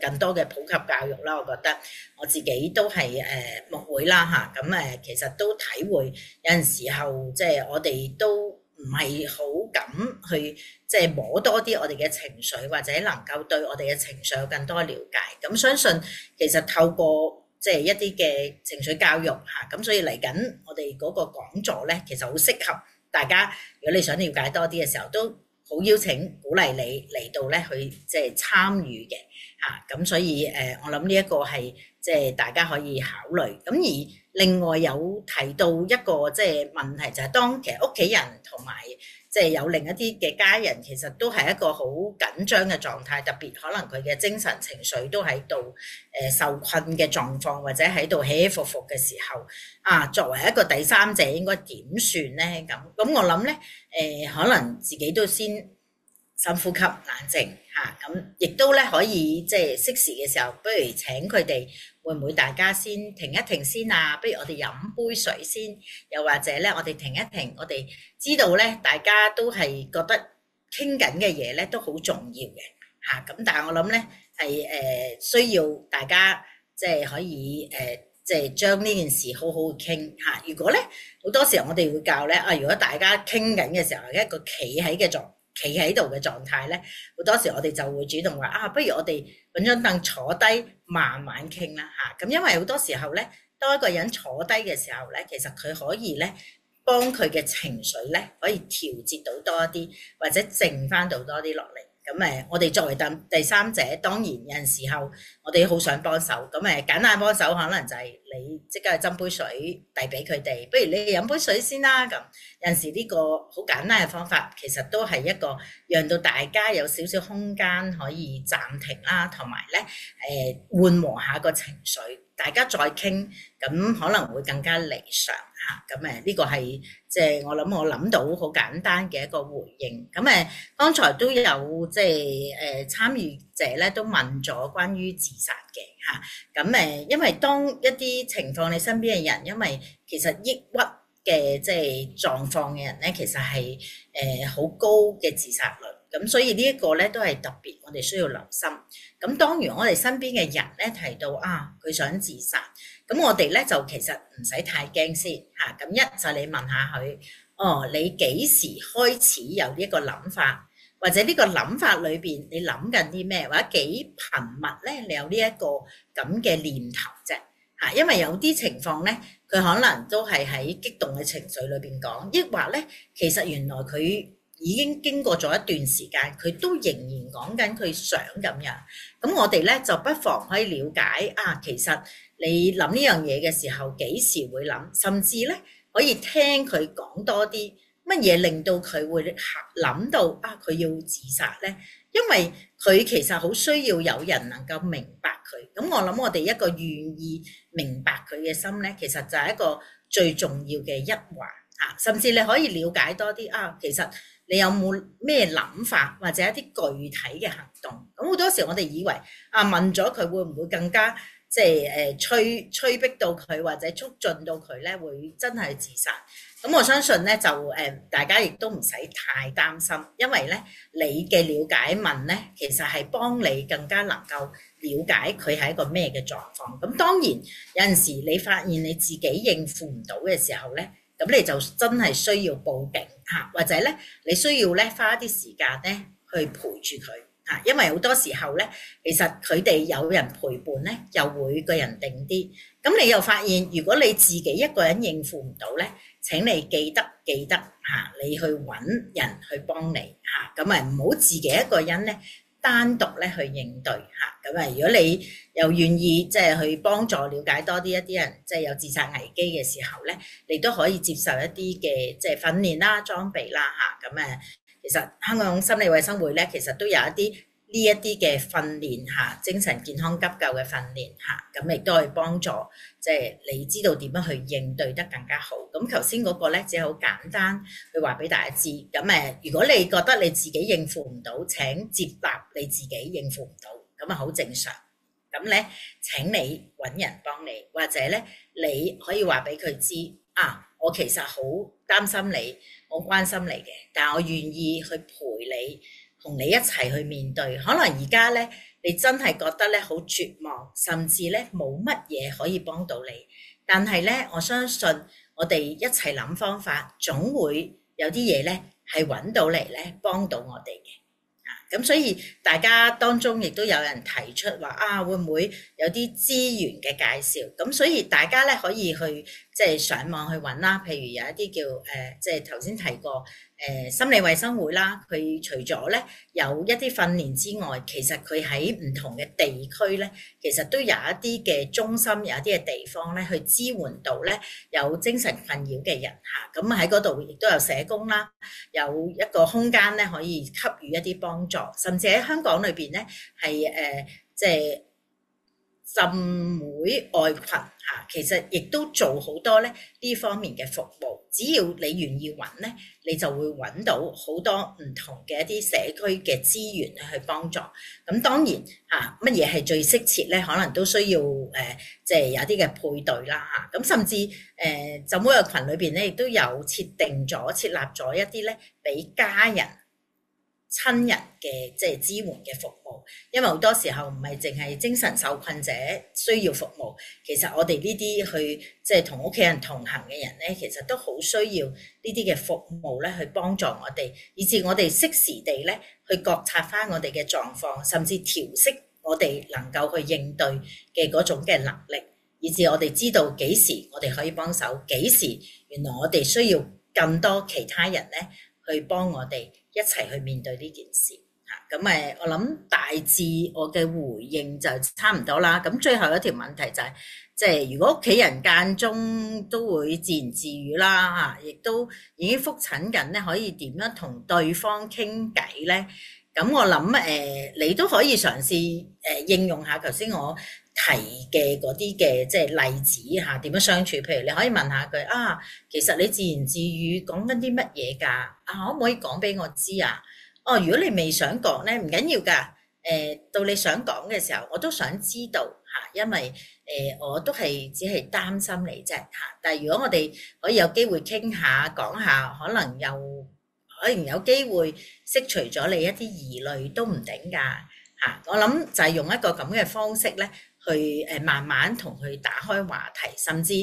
更多嘅普及教育啦。我覺得我自己都係牧會啦嚇，咁其實都體會有陣時候即係我哋都唔係好敢去即係摸多啲我哋嘅情緒，或者能夠對我哋嘅情緒有更多了解。咁相信其實透過即係一啲嘅情緒教育嚇，咁所以嚟緊我哋嗰個講座咧，其實好適合大家。如果你想了解多啲嘅時候，都好邀請鼓勵你嚟到咧去即係參與嘅嚇。咁所以我諗呢一個係即係大家可以考慮。咁而另外有提到一個即係問題，就係當其實屋企人同埋即係有另一啲嘅家人，其實都係一個好緊張嘅狀態，特別可能佢嘅精神情緒都喺度受困嘅狀況，或者喺度起起伏伏嘅時候，作為一個第三者應該點算咧？咁我諗咧可能自己都先深呼吸冷靜嚇，咁亦都咧可以即係適時嘅時候，不如請佢哋會唔會大家先停一停先啊？不如我哋飲杯水先，又或者咧我哋停一停，我哋知道咧大家都係覺得傾緊嘅嘢咧都好重要嘅嚇，咁但係我諗咧係需要大家即係可以即係將呢件事好好傾嚇。如果咧好多時候我哋會教咧如果大家傾緊嘅時候係一個企喺度嘅狀態咧，好多時我哋就會主動話不如我哋揾張凳坐低慢慢傾啦嚇。咁因為好多時候咧，當一個人坐低嘅時候咧，其實佢可以咧幫佢嘅情緒咧可以調節到多一啲，或者靜翻到多啲落嚟。咁我哋作為第三者，當然有陣時候我哋好想幫手。咁簡單幫手可能就係你即刻去斟杯水遞俾佢哋，不如你飲杯水先啦。咁有陣時呢個好簡單嘅方法，其實都係一個讓到大家有少少空間可以暫停啦，同埋咧緩和下個情緒，大家再傾，咁可能會更加理想嚇。咁呢個係即係我諗到好簡單嘅一個回應。咁剛才都有即係參與者咧都問咗關於自殺嘅嚇。咁因為當一啲情況你身邊嘅人，因為其實抑鬱嘅即係狀況嘅人咧，其實係好高嘅自殺率。咁所以呢一個咧都係特別我哋需要留心。咁當然我哋身邊嘅人咧提到佢想自殺，咁我哋咧就其實唔使太驚先嚇。咁一就你問下佢，你幾時開始有呢一個諗法，或者呢個諗法裏邊你諗緊啲咩，或者幾頻密咧你有呢一個咁嘅念頭啫嚇。因為有啲情況咧，佢可能都係喺激動嘅情緒裏邊講，抑或咧其實原來佢已經經過咗一段時間，佢都仍然講緊佢想咁樣。咁我哋咧就不妨可以了解其實你諗呢樣嘢嘅時候幾時會諗，甚至咧可以聽佢講多啲乜嘢令到佢會諗到啊佢要自殺咧，因為佢其實好需要有人能夠明白佢。咁我諗我哋一個願意明白佢嘅心咧，其實就係一個最重要嘅一環嚇，甚至你可以了解多啲啊，其實你有冇咩諗法或者一啲具體嘅行動？咁好多時我哋以為啊問咗佢會唔會更加即係催逼到佢或者促進到佢咧會真係自殺？咁我相信咧就大家亦都唔使太擔心，因為咧你嘅了解問咧其實係幫你更加能夠了解佢係一個咩嘅狀況。咁當然有陣時你發現你自己應付唔到嘅時候咧，咁你就真係需要報警嚇，或者咧你需要咧花一啲時間咧去陪住佢嚇，因為好多時候咧其實佢哋有人陪伴咧，又會個人定啲。咁你又發現，如果你自己一個人應付唔到咧，請你記得嚇，你去揾人去幫你嚇，咁唔好自己一個人咧單獨咧去應對嚇。咁如果你又願意即係去幫助了解多啲一啲人即係有自殺危機嘅時候咧，你都可以接受一啲嘅即係訓練啦、裝備啦嚇。咁其實香港心理衛生會咧，其實都有一啲呢一啲嘅訓練嚇，精神健康急救嘅訓練嚇，咁亦都可以幫助即係你知道點樣去應對得更加好。咁頭先嗰個咧只係好簡單去話俾大家知。咁如果你覺得你自己應付唔到，請接納你自己應付唔到，咁好正常。咁咧請你揾人幫你，或者咧你可以話俾佢知啊，我其實好擔心你，我關心你嘅，但我願意去陪你，同你一齊去面對。可能而家咧你真係覺得咧好絕望，甚至咧冇乜嘢可以幫到你，但係咧我相信我哋一齊諗方法，總會有啲嘢咧係揾到嚟咧幫到我哋嘅。咁所以大家當中亦都有人提出話啊，會唔會有啲資源嘅介紹？咁所以大家咧可以去即係上網去揾啦。譬如有一啲叫即係頭先提過心理衛生會啦，佢除咗咧有一啲訓練之外，其實佢喺唔同嘅地區咧，其實都有一啲嘅中心，有一啲嘅地方咧去支援到咧有精神困擾嘅人嚇。咁喺嗰度亦都有社工啦，有一個空間咧可以給予一啲幫助，甚至喺香港裏邊咧係即係浸會愛群嚇，其實亦都做好多咧呢方面嘅服務。只要你願意揾咧，你就會揾到好多唔同嘅一啲社區嘅資源去幫助。咁當然嚇，乜嘢係最適切咧？可能都需要即係有啲嘅配對啦嚇。咁甚至浸會嘅群裏邊咧，亦都有設立咗一啲咧俾家人親人嘅即係支援嘅服務，因為好多時候唔係淨係精神受困者需要服務，其實我哋呢啲去即係同屋企人同行嘅人咧，其實都好需要呢啲嘅服務咧去幫助我哋，以至我哋適時地咧去覺察翻我哋嘅狀況，甚至調適我哋能夠去應對嘅嗰種嘅能力，以至我哋知道幾時我哋可以幫手，幾時原來我哋需要更多其他人咧去幫我哋一齊去面對呢件事嚇。咁我諗大致我嘅回應就差唔多啦。咁最後一條問題就係，即係如果屋企人間中都會自言自語啦嚇，亦都已經覆診緊咧，可以點樣同對方傾偈咧？咁我諗你都可以嘗試應用下頭先我提嘅嗰啲嘅即係例子嚇，點樣相處？譬如你可以問下佢啊，其實你自言自語講緊啲乜嘢㗎？啊，可唔可以講俾我知啊？哦，如果你未想講咧，唔緊要㗎。到你想講嘅時候，我都想知道嚇，因為我都係只係擔心你啫嚇。但係如果我哋可以有機會傾下講下，可能有機會釋除咗你一啲疑慮都唔頂㗎嚇。我諗就係用一個咁嘅方式咧，去慢慢同佢打開話題，甚至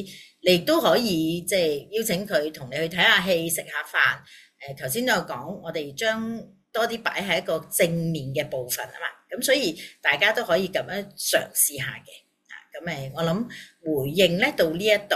你都可以即係邀請佢同你去睇下戲、食下飯。頭先都有講，我哋將多啲擺喺一個正面嘅部分啊嘛，咁所以大家都可以咁樣嘗試下嘅。咁我諗回應咧到呢一度